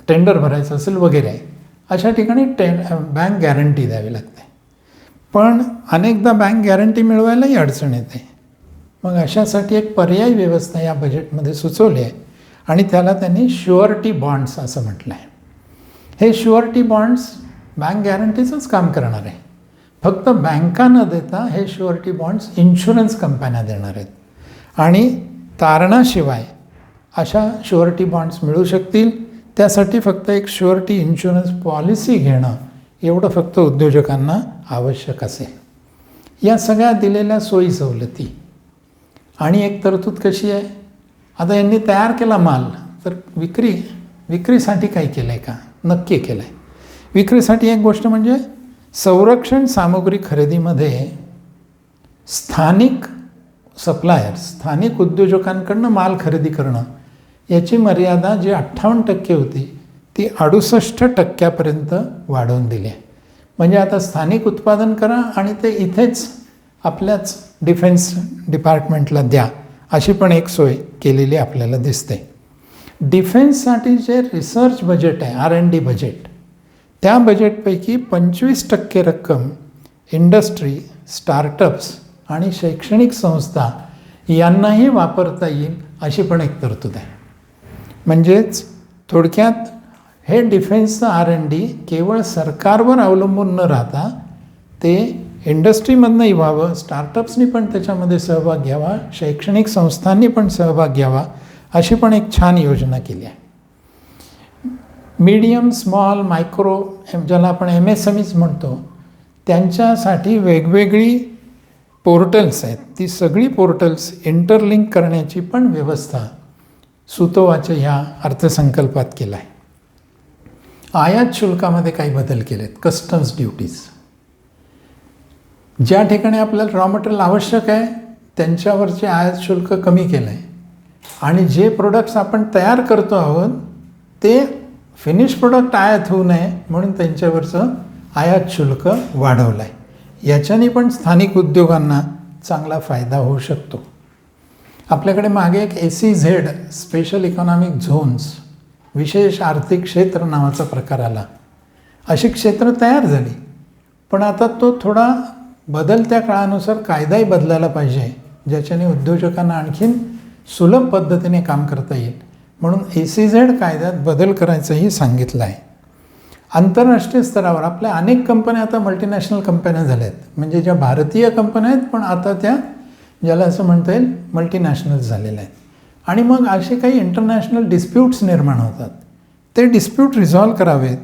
टेंडर भरायचं असेल वगैरे, अशा ठिकाणी बँक गॅरंटी द्यावी लागते. पण अनेकदा बँक गॅरंटी मिळवायलाही अडचण येते. मग अशासाठी एक पर्यायी व्यवस्था या बजेटमध्ये सुचवली आहे आणि त्याला त्यांनी शुअरिटी बॉन्ड्स असं म्हटलं आहे. हे शुअरिटी बॉन्ड्स बँक गॅरंटीचंच काम करणार आहे. फक्त बँका न देता हे शुअरिटी बॉन्ड्स इन्शुरन्स कंपन्या देणार आहेत आणि तारणाशिवाय अशा शुअरिटी बॉन्ड्स मिळू शकतील. त्यासाठी फक्त एक शुअरिटी इन्शुरन्स पॉलिसी घेणं एवढं फक्त उद्योजकांना आवश्यक असेल. या सगळ्या दिलेल्या सोयी सवलती आणि एक तरतूद कशी आहे, आता यांनी तयार केला माल तर विक्रीसाठी काय केलं आहे का? नक्की केलं आहे. विक्रीसाठी एक गोष्ट म्हणजे संरक्षण सामुग्री खरेदीमध्ये स्थानिक सप्लायर्स, स्थानिक उद्योजकांकडनं माल खरेदी करणं याची मर्यादा जी 58% होती ती 68% वाढवून दिली आहे. म्हणजे आता स्थानिक उत्पादन करा आणि ते इथेच आपल्याच डिफेन्स डिपार्टमेंटला द्या, अशी पण एक सोय केलेली आपल्याला दिसते. डिफेन्ससाठी जे रिसर्च बजेट आहे, R&D बजेट, त्या बजेटपैकी 25% रक्कम इंडस्ट्री, स्टार्टअप्स आणि शैक्षणिक संस्था यांनाही वापरता येईल अशी पण एक तरतूद आहे. म्हणजेच थोडक्यात हे डिफेन्सचं R&D केवळ सरकारवर अवलंबून न राहता ते इंडस्ट्रीमधनंही व्हावं, स्टार्टअप्सनी पण त्याच्यामध्ये सहभाग घ्यावा, शैक्षणिक संस्थांनी पण सहभाग घ्यावा, अशी पण एक छान योजना केली आहे. मीडियम, स्मॉल, मायक्रो, ज्याला आपण MSMEs म्हणतो, त्यांच्यासाठी वेगवेगळी पोर्टल्स आहेत. ती सगळी पोर्टल्स इंटरलिंक करण्याची पण व्यवस्था सुतोवाच्या ह्या अर्थसंकल्पात केला आहे. आयात शुल्कामध्ये काही बदल केलेत. कस्टम्स ड्युटीज, ज्या ठिकाणी आपल्याला रॉ मटेरियल आवश्यक आहे त्यांच्यावरचे आयात शुल्क कमी केलं आहे आणि जे प्रोडक्ट्स आपण तयार करतो आहोत ते फिनिश प्रोडक्ट आयात होऊ नये म्हणून त्यांच्यावरचं आयात शुल्क वाढवलं आहे. याच्याने पण स्थानिक उद्योगांना चांगला फायदा होऊ शकतो. आपल्याकडे मागे एक SEZ, स्पेशल इकॉनॉमिक झोन्स, विशेष आर्थिक क्षेत्र नावाचा प्रकार आला. अशी क्षेत्र तयार झाली, पण आता तो थोडा बदलत्या काळानुसार कायदाही बदलायला पाहिजे, ज्याच्याने उद्योजकांना आणखीन सुलभ पद्धतीने काम करता येईल. म्हणून SEZ कायद्यात बदल करायचंही सांगितलं आहे. आंतरराष्ट्रीय स्तरावर आपल्या अनेक कंपन्या आता मल्टीनॅशनल कंपन्या झाल्या आहेत. म्हणजे ज्या भारतीय कंपन्या आहेत पण आता त्या ज्याला असं म्हणता येईल मल्टीनॅशनल झालेल्या आहेत. आणि मग असे काही इंटरनॅशनल डिस्प्यूट्स निर्माण होतात, ते डिस्प्यूट रिझॉल्व करावेत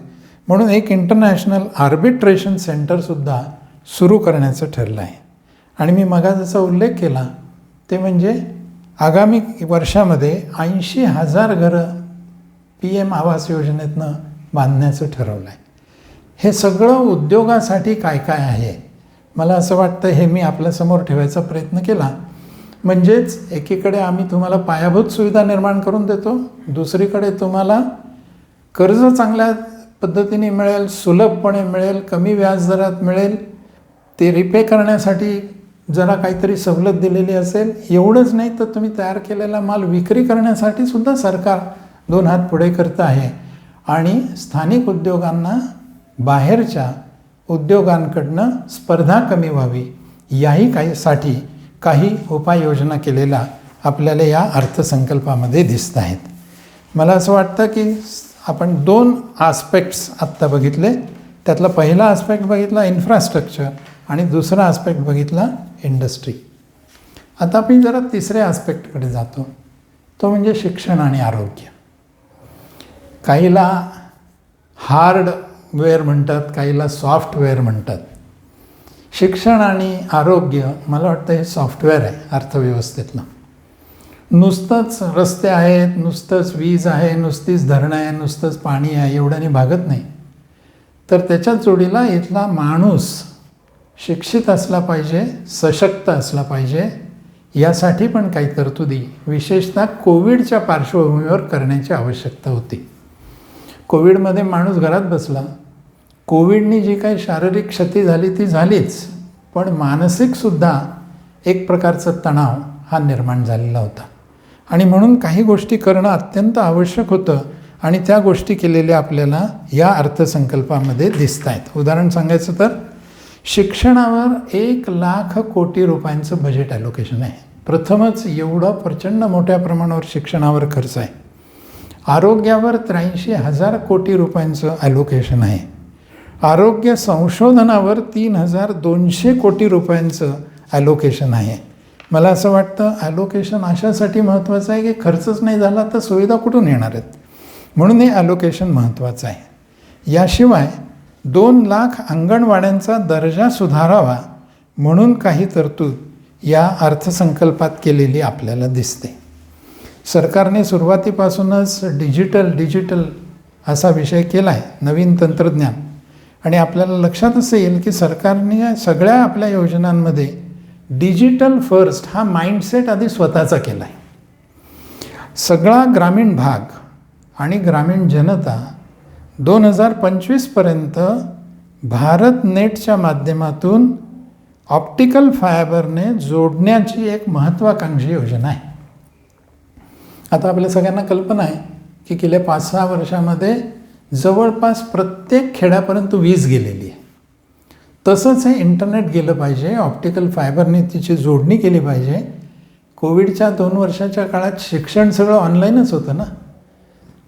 म्हणून एक इंटरनॅशनल आर्बिट्रेशन सेंटरसुद्धा सुरू करण्याचं ठरलं आहे. आणि मी मगा जसा उल्लेख केला ते म्हणजे आगामी वर्षामध्ये 80,000 घरं PM आवास योजनेतनं बांधण्याचं ठरवलं आहे. हे सगळं उद्योगासाठी काय काय आहे, मला असं वाटतं हे मी आपल्यासमोर ठेवायचा प्रयत्न केला. म्हणजेच एकीकडे आम्ही तुम्हाला पायाभूत सुविधा निर्माण करून देतो, दुसरीकडे तुम्हाला कर्ज चांगल्या पद्धतीने मिळेल, सुलभपणे मिळेल, कमी व्याजदरात मिळेल, ते रिपे करण्यासाठी जरा काहीतरी सवलत दिलेली असेल. एवढंच नाही तर तुम्ही तयार केलेला माल विक्री करण्यासाठी सुद्धा सरकार 2 हात पुढे करतं आहे आणि स्थानिक उद्योगांना बाहेरच्या उद्योगांकडनं स्पर्धा कमी व्हावी याही साठी काही उपाययोजना केलेल्या आपल्याला या अर्थसंकल्पामध्ये दिसत आहेत. मला असं वाटतं की आपण 2 आस्पेक्ट्स आत्ता बघितले. त्यातला पहिला आस्पेक्ट बघितला इन्फ्रास्ट्रक्चर आणि दुसरा आस्पेक्ट बघितला इंडस्ट्री. आता आपण जरा तिसऱ्या आस्पेक्टकडे जातो, तो म्हणजे शिक्षण आणि आरोग्य. काहीला हार्डवेअर म्हणतात, काहीला सॉफ्टवेअर म्हणतात. शिक्षण आणि आरोग्य मला वाटतं हे सॉफ्टवेअर आहे अर्थव्यवस्थेतलं. नुसतंच रस्ते आहेत, नुसतंच वीज आहे, नुसतीच धरणं आहे, नुसतंच पाणी आहे एवढ्याने भागत नाही. तर त्याच्या जोडीला इथला माणूस शिक्षित असला पाहिजे, सशक्त असला पाहिजे. यासाठी पण काही तरतुदी विशेषतः कोविडच्या पार्श्वभूमीवर करण्याची आवश्यकता होती. कोविडमध्ये माणूस घरात बसला. कोविडनी जी काही शारीरिक क्षती झाली ती झालीच, पण मानसिकसुद्धा एक प्रकारचा तणाव हा निर्माण झालेला होता. आणि म्हणून काही गोष्टी करणं अत्यंत आवश्यक होतं आणि त्या गोष्टी केलेल्या आपल्याला या अर्थसंकल्पामध्ये दिसत आहेत. उदाहरण सांगायचं तर शिक्षणावर 1,00,000 कोटी रुपयांचं बजेट ॲलोकेशन आहे. प्रथमच एवढं प्रचंड मोठ्या प्रमाणावर शिक्षणावर खर्च आहे. आरोग्यावर 83,000 कोटी रुपयांचं ॲलोकेशन आहे. आरोग्य संशोधनावर 3,200 कोटी रुपयांचं ॲलोकेशन आहे. मला असं वाटतं ॲलोकेशन अशासाठी महत्त्वाचं आहे की खर्चच नाही झाला तर सुविधा कुठून येणार आहेत, म्हणून हे ॲलोकेशन महत्त्वाचं आहे. याशिवाय 2,00,000 अंगणवाड्यांचा दर्जा सुधारावा म्हणून काही तरतूद या अर्थसंकल्पात केलेली आपल्याला दिसते. सरकारने सुरुवातीपासूनच डिजिटल असा विषय केला आहे, नवीन तंत्रज्ञान. आणि आपल्याला लक्षातच येईल की सरकारने सगळ्या आपल्या योजनांमध्ये डिजिटल फर्स्ट हा माइंडसेट आधी स्वतःचा केला आहे. सगळा ग्रामीण भाग आणि ग्रामीण जनता 2025पर्यंत भारत नेटच्या माध्यमातून ऑप्टिकल फायबरने जोडण्याची एक महत्त्वाकांक्षी योजना आहे. आता आपल्या सगळ्यांना कल्पना आहे की गेल्या 5-6 वर्षामध्ये जवळपास प्रत्येक खेड्यापर्यंत वीज गेलेली आहे. तसंच हे इंटरनेट गेलं पाहिजे, ऑप्टिकल फायबरने तिची जोडणी केली पाहिजे. कोविडच्या 2 वर्षाच्या काळात शिक्षण सगळं ऑनलाईनच होतं ना,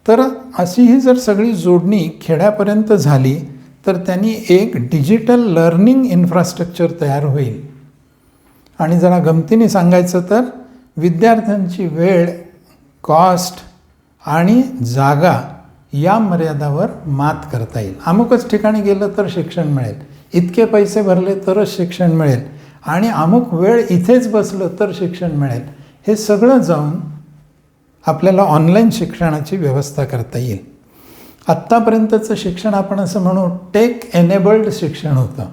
तर अशी ही जर सगळी जोडणी खेड्यापर्यंत झाली तर त्यांनी एक डिजिटल लर्निंग इन्फ्रास्ट्रक्चर तयार होईल. आणि जरा गमतीने सांगायचं तर विद्यार्थ्यांची वेळ, कॉस्ट आणि जागा या मर्यादावर मात करता येईल. अमुकच ठिकाणी गेलं तर शिक्षण मिळेल, इतके पैसे भरले तरच शिक्षण मिळेल आणि अमुक वेळ इथेच बसलं तर शिक्षण मिळेल. हे सगळं जाऊन आपल्याला ऑनलाईन शिक्षणाची व्यवस्था करता येईल. आत्तापर्यंतचं शिक्षण आपण असं म्हणू टेक एनेबल्ड शिक्षण होतं,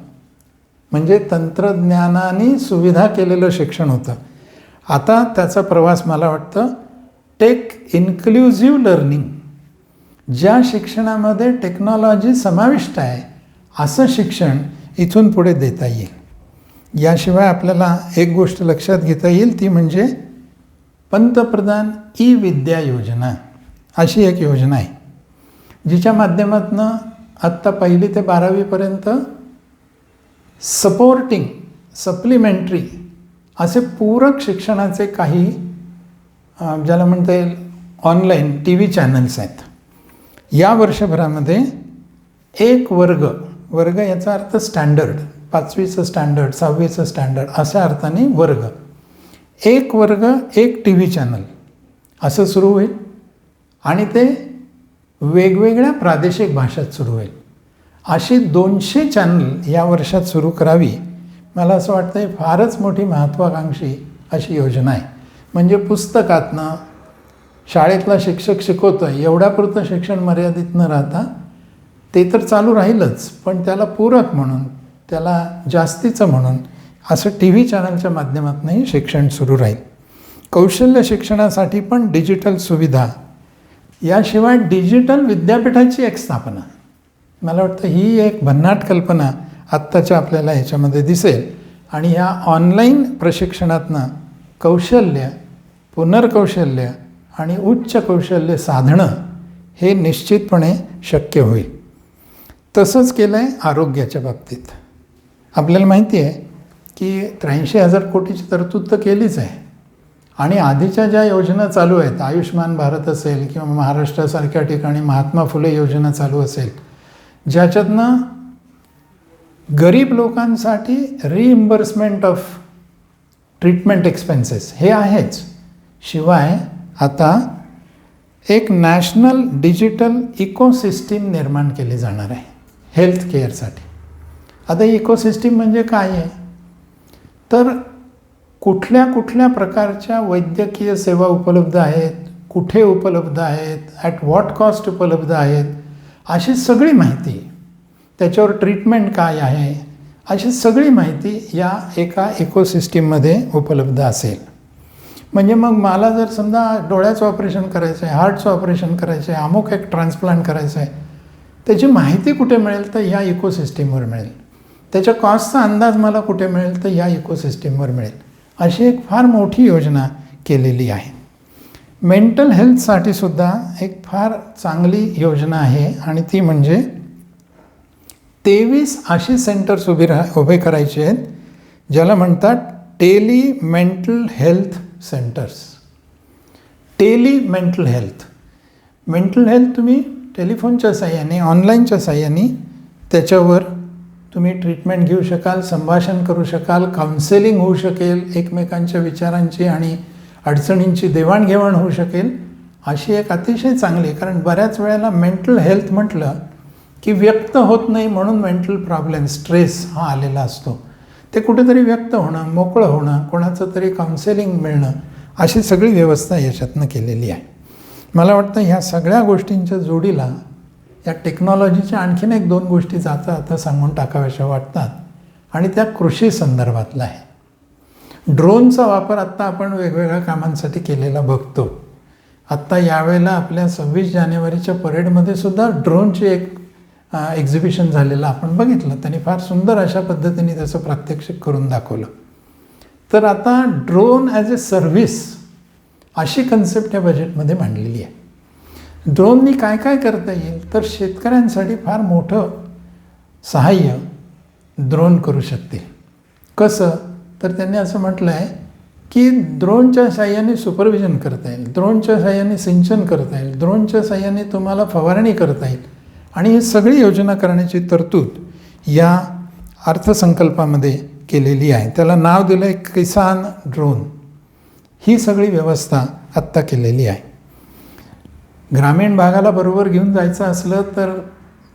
म्हणजे तंत्रज्ञानाने सुविधा केलेलं शिक्षण होतं. आता त्याचा प्रवास मला वाटतं टेक इन्क्लुझिव्ह लर्निंग, ज्या शिक्षणामध्ये टेक्नॉलॉजी समाविष्ट आहे असं शिक्षण इथून पुढे देता येईल. याशिवाय आपल्याला एक गोष्ट लक्षात घेता येईल ती म्हणजे पंतप्रधान ई विद्या योजना अशी एक योजना आहे, जिच्या माध्यमातून आत्ता 1ली ते 12वीपर्यंत सप्लिमेंटरी असे पूरक शिक्षणाचे काही ज्याला म्हणता येईल ऑनलाईन TV चॅनल्स आहेत. या वर्षभरामध्ये एक वर्ग याचा अर्थ स्टँडर्ड, 5वीचं स्टँडर्ड, 6वीचं स्टँडर्ड अशा अर्थाने वर्ग, एक वर्ग एक TV चॅनल असं सुरू होईल आणि ते वेगवेगळ्या प्रादेशिक भाषेत सुरू होईल. अशी 200 चॅनल या वर्षात सुरू करावी. मला असं वाटतं ही फारच मोठी महत्त्वाकांक्षी अशी योजना आहे. म्हणजे पुस्तकातनं शाळेतला शिक्षक शिकवतो एवढ्यापुरतं शिक्षण मर्यादित न राहता ते तर चालू राहीलच, पण त्याला पूरक म्हणून, त्याला जास्तीचं म्हणून असं TV चॅनलच्या माध्यमातूनही शिक्षण सुरू राहील. कौशल्य शिक्षणासाठी पण डिजिटल सुविधा, याशिवाय डिजिटल विद्यापीठाची एक स्थापना. मला वाटतं ही एक भन्नाट कल्पना आत्ताच्या आपल्याला ह्याच्यामध्ये दिसेल. आणि ह्या ऑनलाईन प्रशिक्षणातनं कौशल्य, पुनर्कौशल्य आणि उच्च कौशल्य साधणं हे निश्चितपणे शक्य होईल. तसंच केलं आहे आरोग्याच्या बाबतीत. आपल्याला माहिती आहे की 83,000 कोटीची तरतूद तर केलीच आहे आणि आधीच्या ज्या योजना चालू आहेत, आयुष्मान भारत असेल किंवा महाराष्ट्रासारख्या ठिकाणी महात्मा फुले योजना चालू असेल, ज्याच्यातनं गरीब लोकांसाठी रिइम्बर्समेंट ऑफ ट्रीटमेंट एक्सपेन्सेस हे आहेच. शिवाय आता एक नॅशनल डिजिटल इकोसिस्टीम निर्माण केली जाणार आहे हेल्थ केअरसाठी. आता इकोसिस्टीम म्हणजे काय आहे, तर कुठल्या कुठल्या प्रकारच्या वैद्यकीय सेवा उपलब्ध आहेत, कुठे उपलब्ध आहेत, ॲट व्हॉट कॉस्ट उपलब्ध आहेत, अशी सगळी माहिती, त्याच्यावर ट्रीटमेंट काय आहे, अशी सगळी माहिती या एका इकोसिस्टीममध्ये उपलब्ध असेल. म्हणजे मग मला जर समजा डोळ्याचं ऑपरेशन करायचं आहे, हार्टचं ऑपरेशन करायचं आहे, अमुक एक ट्रान्सप्लांट करायचं आहे, त्याची माहिती कुठे मिळेल तर ह्या इकोसिस्टीमवर मिळेल. त्याच्या कॉस्टचा अंदाज मला कुठे मिळेल तर ह्या इकोसिस्टीमवर मिळेल. अशी एक फार मोठी योजना केलेली आहे. मेंटल हेल्थसाठी सुद्धा एक फार चांगली योजना आहे आणि ती म्हणजे 23 अशी सेंटर्स उभे करायचे आहेत ज्याला म्हणतात tele mental health centres. Tele mental health. Mental health तुम्ही टेलिफोनच्या साहाय्याने, ऑनलाईनच्या साहाय्याने त्याच्यावर तुम्ही ट्रीटमेंट घेऊ शकाल, संभाषण करू शकाल, काउन्सेलिंग होऊ शकेल, एकमेकांच्या विचारांची आणि अडचणींची देवाणघेवाण होऊ शकेल. अशी एक अतिशय चांगली, कारण बऱ्याच वेळेला मेंटल हेल्थ म्हटलं की व्यक्त होत नाही म्हणून मेंटल प्रॉब्लेम, स्ट्रेस हा आलेला असतो. ते कुठेतरी व्यक्त होणं, मोकळं होणं, कोणाचं तरी काउन्सेलिंग मिळणं, अशी सगळी व्यवस्था याच्यातनं केलेली आहे. मला वाटतं ह्या सगळ्या गोष्टींच्या जोडीला या टेक्नॉलॉजीच्या आणखीन एक दोन गोष्टी जाता आता सांगून टाकाव्याशा वाटतात आणि त्या कृषी संदर्भातला आहे. ड्रोनचा वापर आत्ता आपण वेगवेगळ्या कामांसाठी केलेला बघतो. आत्ता यावेळेला आपल्या 26 जानेवारीच्या परेडमध्ये सुद्धा ड्रोनची एक एक्झिबिशन झालेलं आपण बघितलं. त्यांनी फार सुंदर अशा पद्धतीने त्याचं प्रात्यक्षिक करून दाखवलं. तर आता ड्रोन ॲज ए सर्व्हिस अशी कन्सेप्ट या बजेटमध्ये मांडलेली आहे. ड्रोननी काय काय करता येईल तर शेतकऱ्यांसाठी फार मोठं सहाय्य ड्रोन करू शकते. कसं तर त्यांनी असं म्हटलं आहे की ड्रोनच्या साहाय्याने सुपरविजन करता येईल, ड्रोनच्या साहाय्याने सिंचन करता येईल, ड्रोनच्या साहाय्याने तुम्हाला फवारणी करता येईल आणि ही सगळी योजना करण्याची तरतूद या अर्थसंकल्पामध्ये केलेली आहे. त्याला नाव दिलं आहे किसान ड्रोन. ही सगळी व्यवस्था आत्ता केलेली आहे. ग्रामीण भागाला बरोबर घेऊन जायचं असलं तर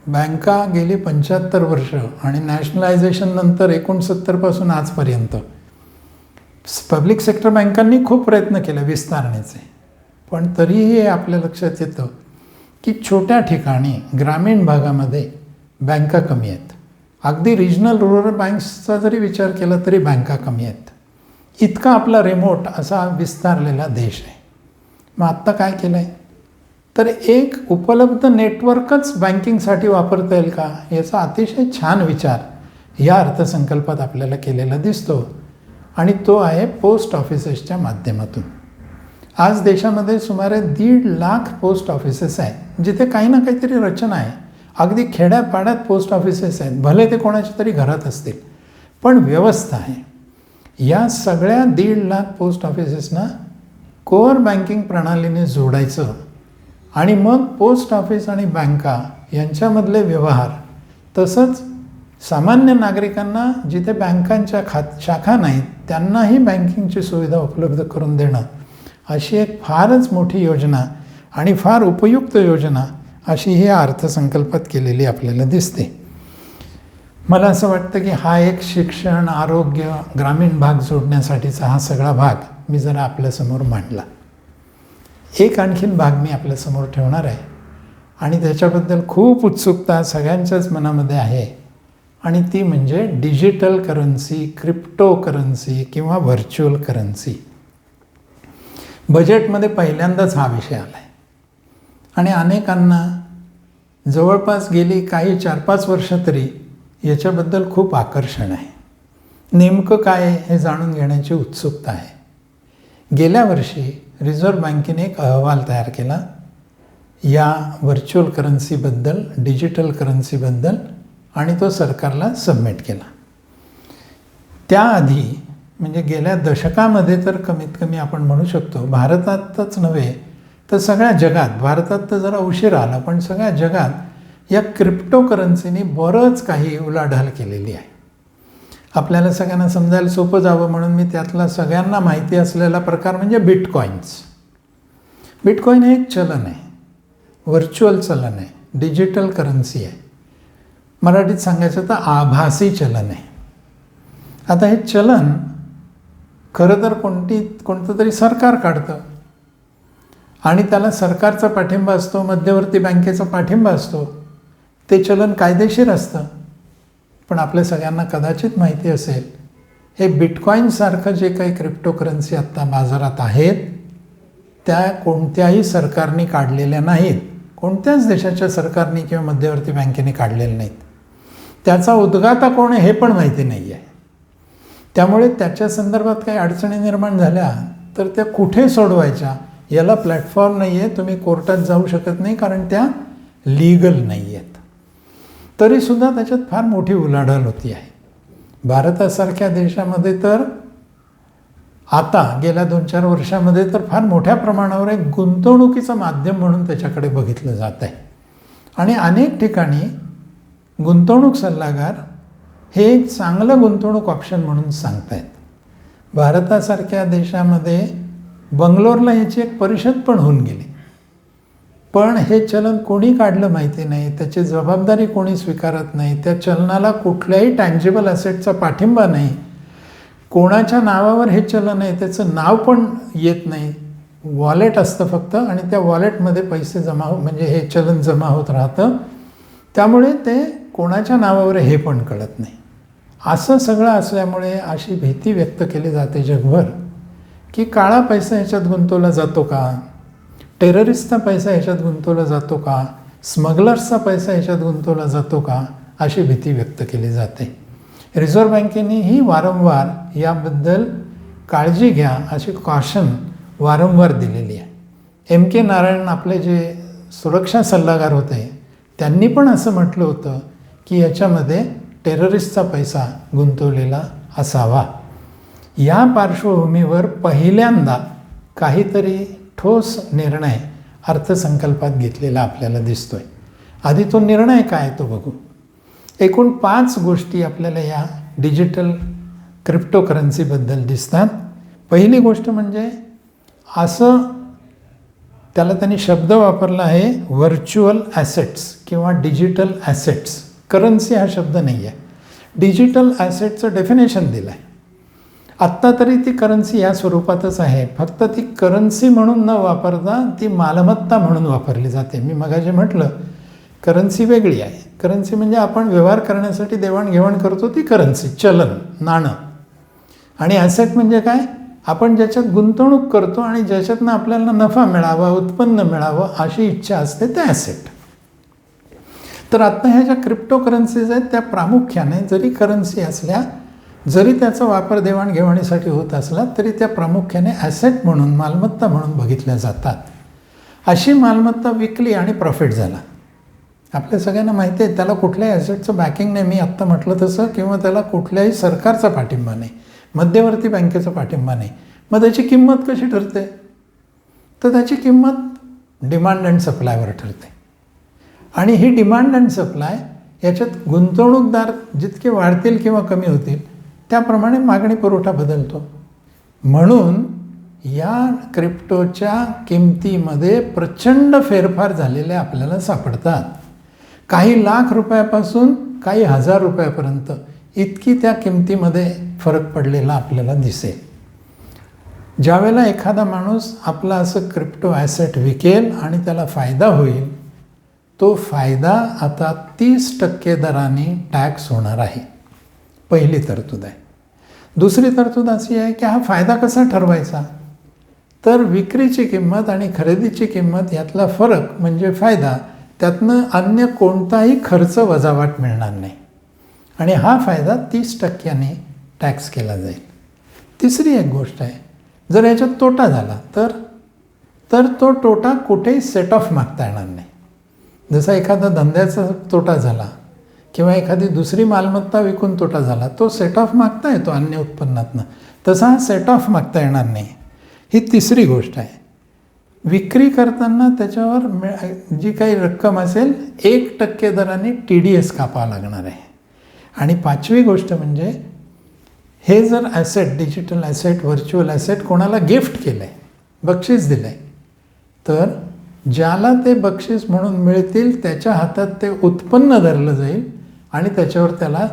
बँका गेली 75 वर्ष आणि नॅशनलायझेशन नंतर 69 आजपर्यंत पब्लिक सेक्टर बँकांनी खूप प्रयत्न केले विस्तारण्याचे. पण तरीही हे आपल्या लक्षात येतं की छोट्या ठिकाणी ग्रामीण भागामध्ये बँका कमी आहेत. अगदी रिजनल रुरल बँक्सचा जरी विचार केला तरी बँका कमी आहेत. इतका आपला रिमोट असा विस्तारलेला देश आहे. मग आत्ता काय केलं आहे तर एक उपलब्ध नेटवर्कच बँकिंगसाठी वापरता येईल का याचा अतिशय छान विचार या अर्थसंकल्पात आपल्याला केलेला दिसतो आणि तो आहे पोस्ट ऑफिसेसच्या माध्यमातून. आज देशामध्ये सुमारे 1.5 लाख पोस्ट ऑफिसेस आहेत जिथे काही ना काहीतरी रचना आहे. अगदी खेड्यापाड्यात पोस्ट ऑफिसेस आहेत, भले ते कोणाच्या तरी घरात असतील, पण व्यवस्था आहे. या सगळ्या 1.5 लाख पोस्ट ऑफिसेसना कोअर बँकिंग प्रणालीने जोडायचं आणि मग पोस्ट ऑफिस आणि बँका यांच्यामधले व्यवहार, तसंच सामान्य नागरिकांना जिथे बँकांच्या शाखा नाहीत त्यांनाही बँकिंगची सुविधा उपलब्ध करून देणं, अशी एक फारच मोठी योजना आणि फार उपयुक्त योजना अशी ही अर्थसंकल्पात केलेली आपल्याला दिसते. मला असं वाटतं की हा एक शिक्षण, आरोग्य, ग्रामीण भाग जोडण्यासाठीचा हा सगळा भाग मी जरा आपल्यासमोर मांडला. एक आणखीन भाग मी आपल्यासमोर ठेवणार आहे आणि त्याच्याबद्दल खूप उत्सुकता सगळ्यांच्याच मनामध्ये आहे आणि ती म्हणजे डिजिटल करन्सी, क्रिप्टो करन्सी किंवा व्हर्च्युअल करन्सी. बजेटमध्ये पहिल्यांदाच हा विषय आला आहे आणि अनेकांना जवळपास गेली काही 4-5 वर्ष तरी याच्याबद्दल खूप आकर्षण आहे. नेमकं काय हे जाणून घेण्याची उत्सुकता आहे. गेल्या वर्षी रिझर्व्ह बँकेने एक अहवाल तयार केला या व्हर्च्युअल करन्सीबद्दल, डिजिटल करन्सीबद्दल आणि तो सरकारला सबमिट केला. त्याआधी म्हणजे गेल्या दशकामध्ये तर कमीत कमी आपण म्हणू शकतो भारतातच नव्हे तर सगळ्या जगात, भारतात तर जरा उशीर आला पण सगळ्या जगात या क्रिप्टो करन्सीनी बरंच काही उलाढाल केलेली आहे. आपल्याला सगळ्यांना समजायला सोपं जावं म्हणून मी त्यातला सगळ्यांना माहिती असलेला प्रकार म्हणजे बिटकॉईन्स. बिटकॉईन हे एक चलन आहे, व्हर्च्युअल चलन आहे, डिजिटल करन्सी आहे. मराठीत सांगायचं तर आभासी चलन आहे. आता हे चलन खरं तर कोणतं तरी सरकार काढतं आणि त्याला सरकारचा पाठिंबा असतो, मध्यवर्ती बँकेचा पाठिंबा असतो. ते चलन कायदेशीर असतं. पण आपल्या सगळ्यांना कदाचित माहिती असेल, हे बिटकॉईनसारखं जे काही क्रिप्टो करन्सी आत्ता बाजारात आहेत त्या कोणत्याही सरकारने काढलेल्या नाहीत, कोणत्याच देशाच्या सरकारने किंवा मध्यवर्ती बँकेने काढलेल्या नाहीत. त्याचा उद्गाता कोण आहे हे पण माहिती नाही आहे. त्यामुळे त्याच्या संदर्भात काही अडचणी निर्माण झाल्या तर त्या कुठे सोडवायच्या याला प्लॅटफॉर्म नाही आहे. तुम्ही कोर्टात जाऊ शकत नाही कारण त्या लीगल नाही आहेत. तरीसुद्धा त्याच्यात फार मोठी उलाढाल होती आहे. भारतासारख्या देशामध्ये तर आता गेल्या 2-4 वर्षामध्ये तर फार मोठ्या प्रमाणावर एक गुंतवणुकीचं माध्यम म्हणून त्याच्याकडे बघितलं जात आहे. आणि अनेक ठिकाणी गुंतवणूक सल्लागार हे एक चांगलं गुंतवणूक ऑप्शन म्हणून सांगतायत. भारतासारख्या देशामध्ये बंगलोरला याची एक परिषद पण होऊन गेली. पण हे चलन कोणी काढलं माहिती नाही, त्याची जबाबदारी कोणी स्वीकारत नाही, त्या चलनाला कुठल्याही टँजिबल ॲसेटचा पाठिंबा नाही, कोणाच्या नावावर हे चलन आहे त्याचं नाव पण येत नाही. वॉलेट असतं फक्त आणि त्या वॉलेटमध्ये पैसे म्हणजे हे चलन जमा होत राहतं. त्यामुळे ते कोणाच्या नावावर हे पण कळत नाही. असं सगळं असल्यामुळे अशी भीती व्यक्त केली जाते जगभर की काळा पैसा ह्याच्यात गुंतवला जातो का, टेररिस्टचा पैसा ह्याच्यात गुंतवला जातो का, स्मगलर्सचा पैसा ह्याच्यात गुंतवला जातो का, अशी भीती व्यक्त केली जाते. रिझर्व्ह बँकेनेही वारंवार याबद्दल काळजी घ्या अशी कॉशन वारंवार दिलेली आहे. M.K. नारायण आपले जे सुरक्षा सल्लागार होते त्यांनी पण असं म्हटलं होतं की याच्यामध्ये टेररिस्टचा पैसा गुंतवलेला असावा. या पार्श्वभूमीवर पहिल्यांदा काहीतरी ठोस निर्णय अर्थसंकल्पात घेतलेला आपल्याला दिसतोय. आधी तो निर्णय काय तो बघू. एकूण 5 गोष्टी आपल्याला या डिजिटल क्रिप्टो करन्सीबद्दल दिसतात. पहिली गोष्ट म्हणजे असं त्याला त्यांनी शब्द वापरला आहे व्हर्च्युअल ॲसेट्स किंवा डिजिटल ॲसेट्स. करन्सी हा शब्द नाही आहे, डिजिटल ॲसेटचं डेफिनेशन दिलं आहे. आत्ता तरी ती करन्सी या स्वरूपातच आहे, फक्त ती करन्सी म्हणून न वापरता ती मालमत्ता म्हणून वापरली जाते. मी मगाशी म्हटलं करन्सी वेगळी आहे. करन्सी म्हणजे आपण व्यवहार करण्यासाठी देवाणघेवाण करतो ती करन्सी, चलन, नाणं. आणि ॲसेट म्हणजे काय, आपण ज्याच्यात गुंतवणूक करतो आणि ज्याच्यातनं आपल्याला नफा मिळावा, उत्पन्न मिळावं अशी इच्छा असते ते ॲसेट. तर आत्ता ह्या ज्या क्रिप्टो करन्सीज आहेत त्या प्रामुख्याने जरी करन्सी असल्या, जरी त्याचा वापर देवाणघेवाणीसाठी होत असला तरी त्या प्रामुख्याने ॲसेट म्हणून, मालमत्ता म्हणून बघितल्या जातात. अशी मालमत्ता विकली आणि प्रॉफिट झाला. आपल्या सगळ्यांना माहिती आहे त्याला कुठल्याही ॲसेटचं बॅकिंग नाही, मी आत्ता म्हटलं तसं, किंवा त्याला कुठल्याही सरकारचा पाठिंबा नाही, मध्यवर्ती बँकेचा पाठिंबा नाही. मग त्याची किंमत कशी ठरते, तर त्याची किंमत डिमांड अँड सप्लायवर ठरते. आणि ही डिमांड अँड सप्लाय याच्यात गुंतवणूकदार जितके वाढतील किंवा कमी होतील त्याप्रमाणे मागणी पुरवठा बदलतो. म्हणून या क्रिप्टोच्या किमतीमध्ये प्रचंड फेरफार झालेले आपल्याला सापडतात. काही लाख रुपयापासून काही हजार रुपयापर्यंत इतकी त्या किमतीमध्ये फरक पडलेला आपल्याला दिसेल. ज्यावेळेला एखादा माणूस आपला असं क्रिप्टो ॲसेट विकेल आणि त्याला फायदा होईल, तो फायदा आता 30% दराने टॅक्स होणार आहे. पहिली तरतूद आहे. दुसरी तरतूद अशी आहे की हा फायदा कसा ठरवायचा, तर विक्रीची किंमत आणि खरेदीची किंमत यातला फरक म्हणजे फायदा, त्यातनं अन्य कोणताही खर्च वजावट मिळणार नाही आणि हा फायदा 30% टॅक्स केला जाईल. तिसरी एक गोष्ट आहे, जर याच्यात तोटा झाला तर तो तोटा कुठेही सेट ऑफ मागता येणार नाही. जसा एखादा धंद्याचा तोटा झाला किंवा एखादी दुसरी मालमत्ता विकून तोटा झाला, तो सेट ऑफ मागता येतो अन्य उत्पन्नातनं, तसा हा सेट ऑफ मागता येणार नाही. ही तिसरी गोष्ट आहे. विक्री करताना त्याच्यावर जी काही रक्कम असेल 1% दराने TDS कापावा लागणार आहे. आणि 5वी गोष्ट म्हणजे हे जर asset, digital asset, virtual asset कोणाला गिफ्ट केलं आहे, बक्षीस दिलं आहे, तर ज्याला ते बक्षीस म्हणून मिळतील त्याच्या हातात ते उत्पन्न धरलं जाईल आणि त्याच्यावर त्याला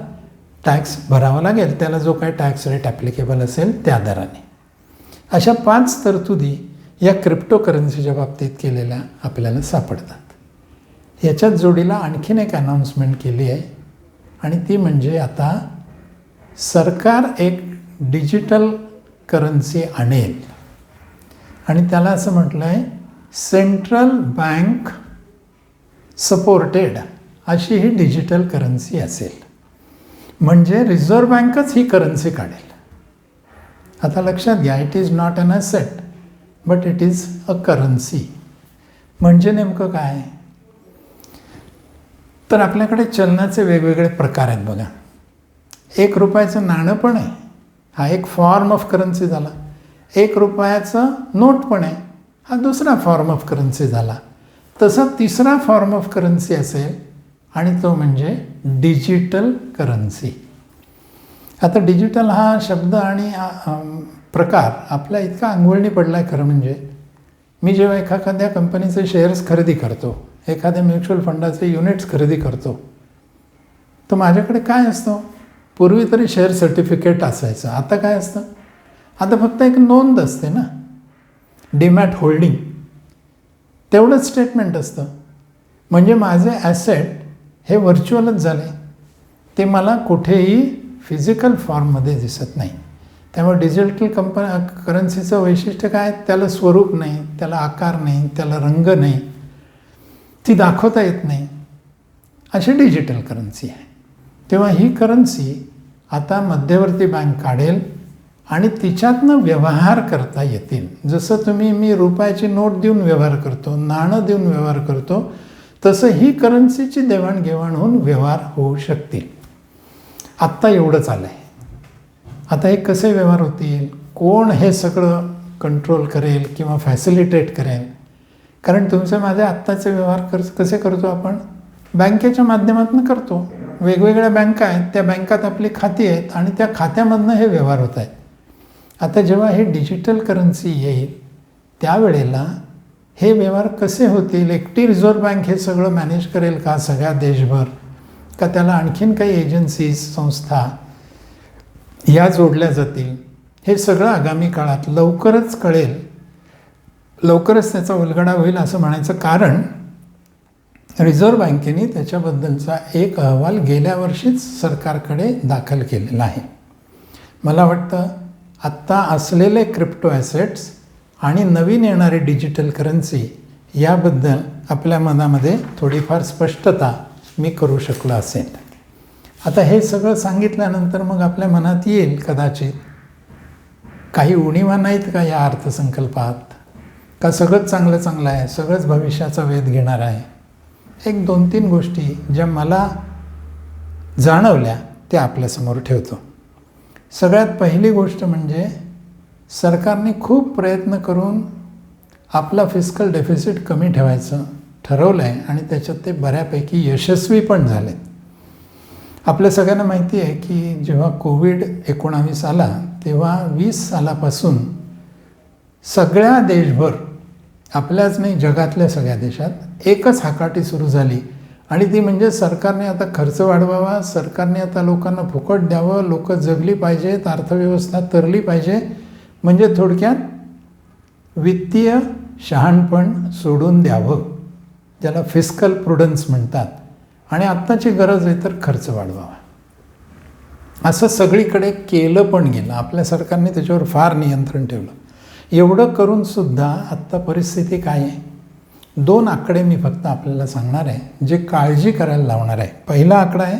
टॅक्स भरावा लागेल, त्याला जो काही टॅक्स रेट ॲप्लिकेबल असेल त्या दराने. अशा 5 तरतुदी या क्रिप्टोकरन्सीच्या बाबतीत केलेल्या आपल्याला सापडतात. याच्यात जोडीला आणखीन एक अनाऊन्समेंट केली आहे आणि ती म्हणजे आता सरकार एक डिजिटल करन्सी आणेल आणि त्याला असं म्हटलं आहे सेंट्रल बँक सपोर्टेड अशी ही डिजिटल करन्सी असेल. म्हणजे रिझर्व्ह बँकच ही करन्सी काढेल. आता लक्षात घ्या, it is not an asset but it is a currency. म्हणजे नेमकं काय, तर आपल्याकडे चलनाचे वेगवेगळे प्रकार आहेत बघा. 1 रुपयाचं नाणं पण आहे, हा एक फॉर्म ऑफ करन्सी झाला. 1 रुपयाचं नोट पण आहे, हा दुसरा फॉर्म ऑफ करन्सी झाला. तसा तिसरा फॉर्म ऑफ करन्सी असेल आणि तो म्हणजे डिजिटल करन्सी. आता डिजिटल हा शब्द आणि प्रकार आपला इतका अंगवळणी पडला आहे. खरं म्हणजे मी जेव्हा एखाद्या कंपनीचे शेअर्स खरेदी करतो, एखाद्या म्युच्युअल फंडाचे युनिट्स खरेदी करतो, तर माझ्याकडे काय असतं, पूर्वी तरी शेअर सर्टिफिकेट असायचं, आता काय असतं, आता फक्त एक नोंद असते ना, डीमॅट होल्डिंग, तेवढंच स्टेटमेंट असतं. म्हणजे माझे ॲसेट हे व्हर्च्युअलच झाले, ते मला कुठेही फिजिकल फॉर्ममध्ये दिसत नाही. त्यामुळे डिजिटल करन्सीचं वैशिष्ट्य काय, त्याला स्वरूप नाही, त्याला आकार नाही, त्याला रंग नाही, ती दाखवता येत नाही, अशी डिजिटल करन्सी आहे. तेव्हा ही करन्सी आता मध्यवर्ती बँक काढेल आणि तिच्यातनं व्यवहार करता येतील. जसं मी रुपयाची नोट देऊन व्यवहार करतो, नाणं देऊन व्यवहार करतो, तसं ही करन्सीची देवाणघेवाण होऊन व्यवहार होऊ शकतील. आत्ता एवढंच आलं आहे. आता हे कसे व्यवहार होतील, कोण हे सगळं कंट्रोल करेल किंवा फॅसिलिटेट करेल. कारण तुमचे माझे आत्ताचे व्यवहार कसे करतो आपण, बँकेच्या माध्यमातून करतो. वेगवेगळ्या बँका आहेत, त्या बँकात आपली खाती आहेत आणि त्या खात्यामधनं हे व्यवहार होत आहेत. आता जेव्हा हे डिजिटल करन्सी येईल त्यावेळेला हे व्यवहार कसे होतील, एकटी रिझर्व्ह बँक हे सगळं मॅनेज करेल का सगळ्या देशभर, का त्याला आणखीन काही एजन्सीज, संस्था या जोडल्या जातील, हे सगळं आगामी काळात लवकरच कळेल, लवकरच त्याचा उलगडा होईल असं म्हणायचं. कारण रिझर्व्ह बँकेने त्याच्याबद्दलचा एक अहवाल गेल्या वर्षीच सरकारकडे दाखल केलेला आहे. मला वाटतं आत्ता असलेले क्रिप्टो ॲसेट्स आणि नवीन येणारी डिजिटल करन्सी याबद्दल आपल्या मनामध्ये थोडीफार स्पष्टता मी करू शकलो असेल. आता हे सगळं सांगितल्यानंतर मग आपल्या मनात येईल कदाचित, काही उणिवा नाहीत का या अर्थसंकल्पात, का सगळंच चांगलं आहे, सगळंच भविष्याचा वेध घेणार आहे. एक 2-3 गोष्टी ज्या मला जाणवल्या त्या आपल्यासमोर ठेवतो. सगळ्यात पहिली गोष्ट म्हणजे सरकारने खूप प्रयत्न करून आपला फिस्कल डेफिसिट कमी ठेवायचं ठरवलं आहे आणि त्याच्यात ते बऱ्यापैकी यशस्वी पण झाले. आपल्या सगळ्यांना माहिती आहे की जेव्हा कोविड-19 आला तेव्हा 20 सालापासून सगळ्या देशभर, आपल्याच नाही जगातल्या सगळ्या देशात एकच हाकाटी सुरू झाली आणि ती म्हणजे सरकारने आता खर्च वाढवावा, सरकारने आता लोकांना फुकट द्यावं, लोक जगली पाहिजेत, अर्थव्यवस्था तरली पाहिजे. म्हणजे थोडक्यात वित्तीय शहाणपण सोडून द्यावं, ज्याला फिस्कल प्रुडन्स म्हणतात, आणि आत्ताची गरज आहे तर खर्च वाढवावा, असं सगळीकडे केलं पण गेलं. आपल्या सरकारने त्याच्यावर फार नियंत्रण ठेवलं. एवढं करूनसुद्धा आत्ता परिस्थिती काय आहे, 2 आकडे मी फक्त आपल्याला सांगणार आहे जे काळजी करायला लावणार आहे. पहिला आकडा आहे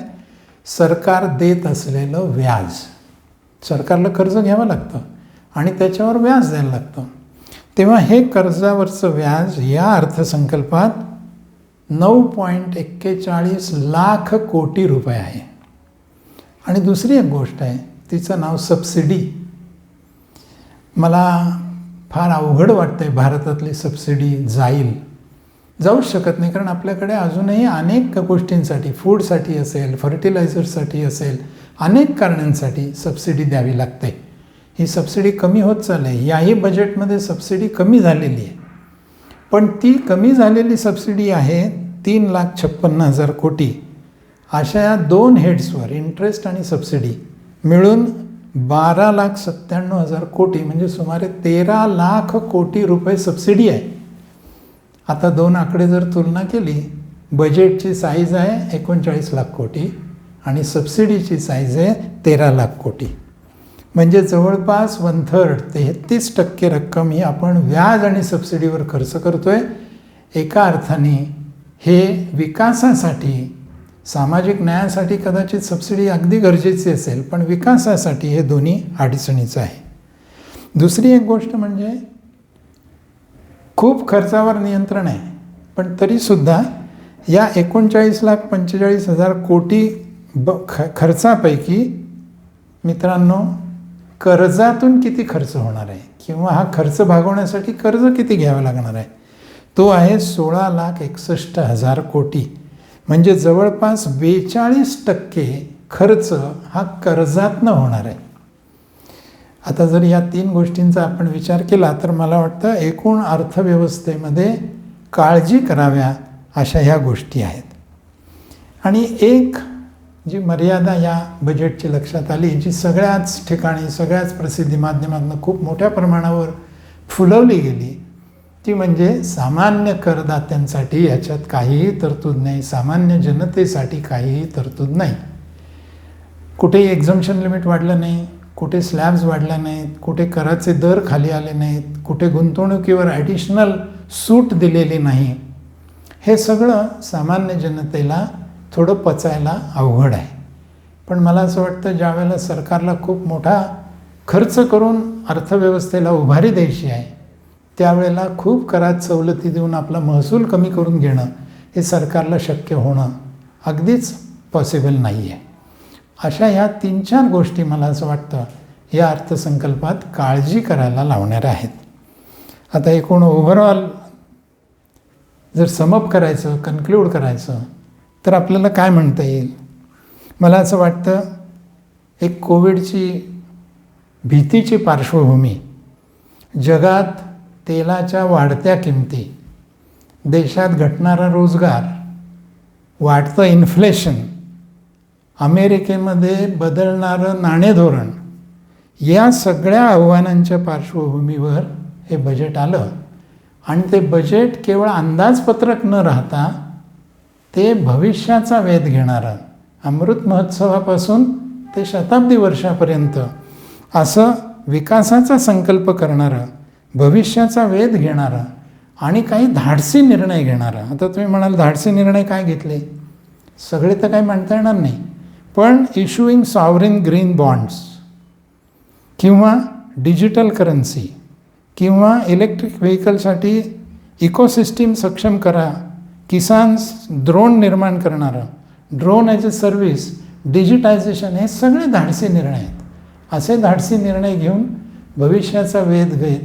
सरकार देत असलेलं व्याज. सरकारला कर्ज घ्यावं लागतं आणि त्याच्यावर व्याज द्यायला लागतं. तेव्हा हे कर्जावरचं व्याज या अर्थसंकल्पात 9.41 लाख कोटी रुपये आहे. आणि दुसरी एक गोष्ट आहे, तिचं नाव सबसिडी. मला फार अवघड वाटतं आहे भारतातली सबसिडी जाऊच शकत नाही, कारण आपल्याकडे अजूनही अनेक गोष्टींसाठी, फूडसाठी असेल, फर्टिलायझरसाठी असेल, अनेक कारणांसाठी सबसिडी द्यावी लागते. ही सबसिडी कमी होत चालली. याही बजेटमध्ये सबसिडी कमी झालेली आहे, पण ती कमी झालेली सबसिडी आहे 3,56,000 कोटी. अशा या 2 हेड्सवर इंटरेस्ट आणि सबसिडी मिळून 12,97,000 कोटी, म्हणजे सुमारे 13 लाख कोटी रुपये सबसिडी आहे. आता 2 आकडे जर तुलना केली, बजेटची साईज आहे 39 लाख कोटी आणि सबसिडीची साईज आहे 13 लाख कोटी. म्हणजे जवळपास 1/3 33% रक्कम ही आपण व्याज आणि सबसिडीवर खर्च करतोय. एका अर्थाने हे विकासासाठी, सामाजिक न्यायासाठी कदाचित सबसिडी अगदी गरजेची असेल, पण विकासासाठी हे दोन्ही अडचणीचं आहे. दुसरी एक गोष्ट म्हणजे खूप खर्चावर नियंत्रण आहे, पण तरीसुद्धा या 39,45,000 कोटी खर्चापैकी मित्रांनो, कर्जातून किती खर्च होणार आहे किंवा हा खर्च भागवण्यासाठी कर्ज किती घ्यावं लागणार आहे, तो आहे 16,61,000 कोटी. म्हणजे जवळपास 42% खर्च हा कर्जातनं होणार आहे. आता जर या 3 गोष्टींचा आपण विचार केला तर मला वाटतं एकूण अर्थव्यवस्थेमध्ये काळजी कराव्या अशा ह्या गोष्टी आहेत. आणि एक जी मर्यादा या बजेटची लक्षात आली, जी सगळ्याच ठिकाणी, सगळ्याच प्रसिद्धी माध्यमातून खूप मोठ्या प्रमाणावर फुलवली गेली, ती म्हणजे सामान्य करदात्यांसाठी याच्यात काहीही तरतूद नाही, सामान्य जनतेसाठी काहीही तरतूद नाही. कुठेही एक्झम्पशन लिमिट वाढलं नाही, कुठे स्लॅब्स वाढल्या नाहीत, कुठे कराचे दर खाली आले नाहीत, कुठे गुंतवणुकीवर ॲडिशनल सूट दिलेली नाही. हे सगळं सामान्य जनतेला थोडं पचायला अवघड आहे. पण मला असं वाटतं ज्यावेळेला सरकारला खूप मोठा खर्च करून अर्थव्यवस्थेला उभारी द्यायची आहे, त्यावेळेला खूप करात सवलती देऊन आपला महसूल कमी करून घेणं हे सरकारला शक्य होणं अगदीच पॉसिबल नाही आहे. अशा ह्या 3-4 गोष्टी मला असं वाटतं या अर्थसंकल्पात काळजी करायला लावणाऱ्या आहेत. आता एकूण ओव्हरऑल जर समअप करायचं, कन्क्लूड करायचं तर आपल्याला काय म्हणता येईल? मला असं वाटतं एक कोविडची भीतीची पार्श्वभूमी, जगात तेलाच्या वाढत्या किमती, देशात घटणारा रोजगार, वाढतं इन्फ्लेशन, अमेरिकेमध्ये बदलणारं नाणेधोरण, या सगळ्या आव्हानांच्या पार्श्वभूमीवर हे बजेट आलं. आणि ते बजेट केवळ अंदाजपत्रक न राहता ते भविष्याचा वेध घेणारं, अमृत महोत्सवापासून ते शताब्दी वर्षापर्यंत असं विकासाचा संकल्प करणारं, भविष्याचा वेध घेणारं आणि काही धाडसी निर्णय घेणारं. आता तुम्ही म्हणाल धाडसी निर्णय काय घेतले? सगळे तर काही म्हणता येणार नाही, पण इश्युइंग सॉव्हरेन ग्रीन बॉन्ड्स किंवा डिजिटल करन्सी किंवा इलेक्ट्रिक व्हेकलसाठी इकोसिस्टीम सक्षम करा, किसान ड्रोन निर्माण करणारं, drone as a service, digitisation, हे सगळे धाडसी निर्णय आहेत. असे धाडसी निर्णय घेऊन भविष्याचा वेध घेत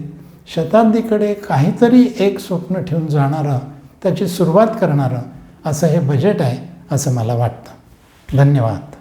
शताब्दीकडे काहीतरी एक स्वप्न ठेवून जाणारं, त्याची सुरुवात करणारं असं हे बजेट आहे असं मला वाटतं. धन्यवाद.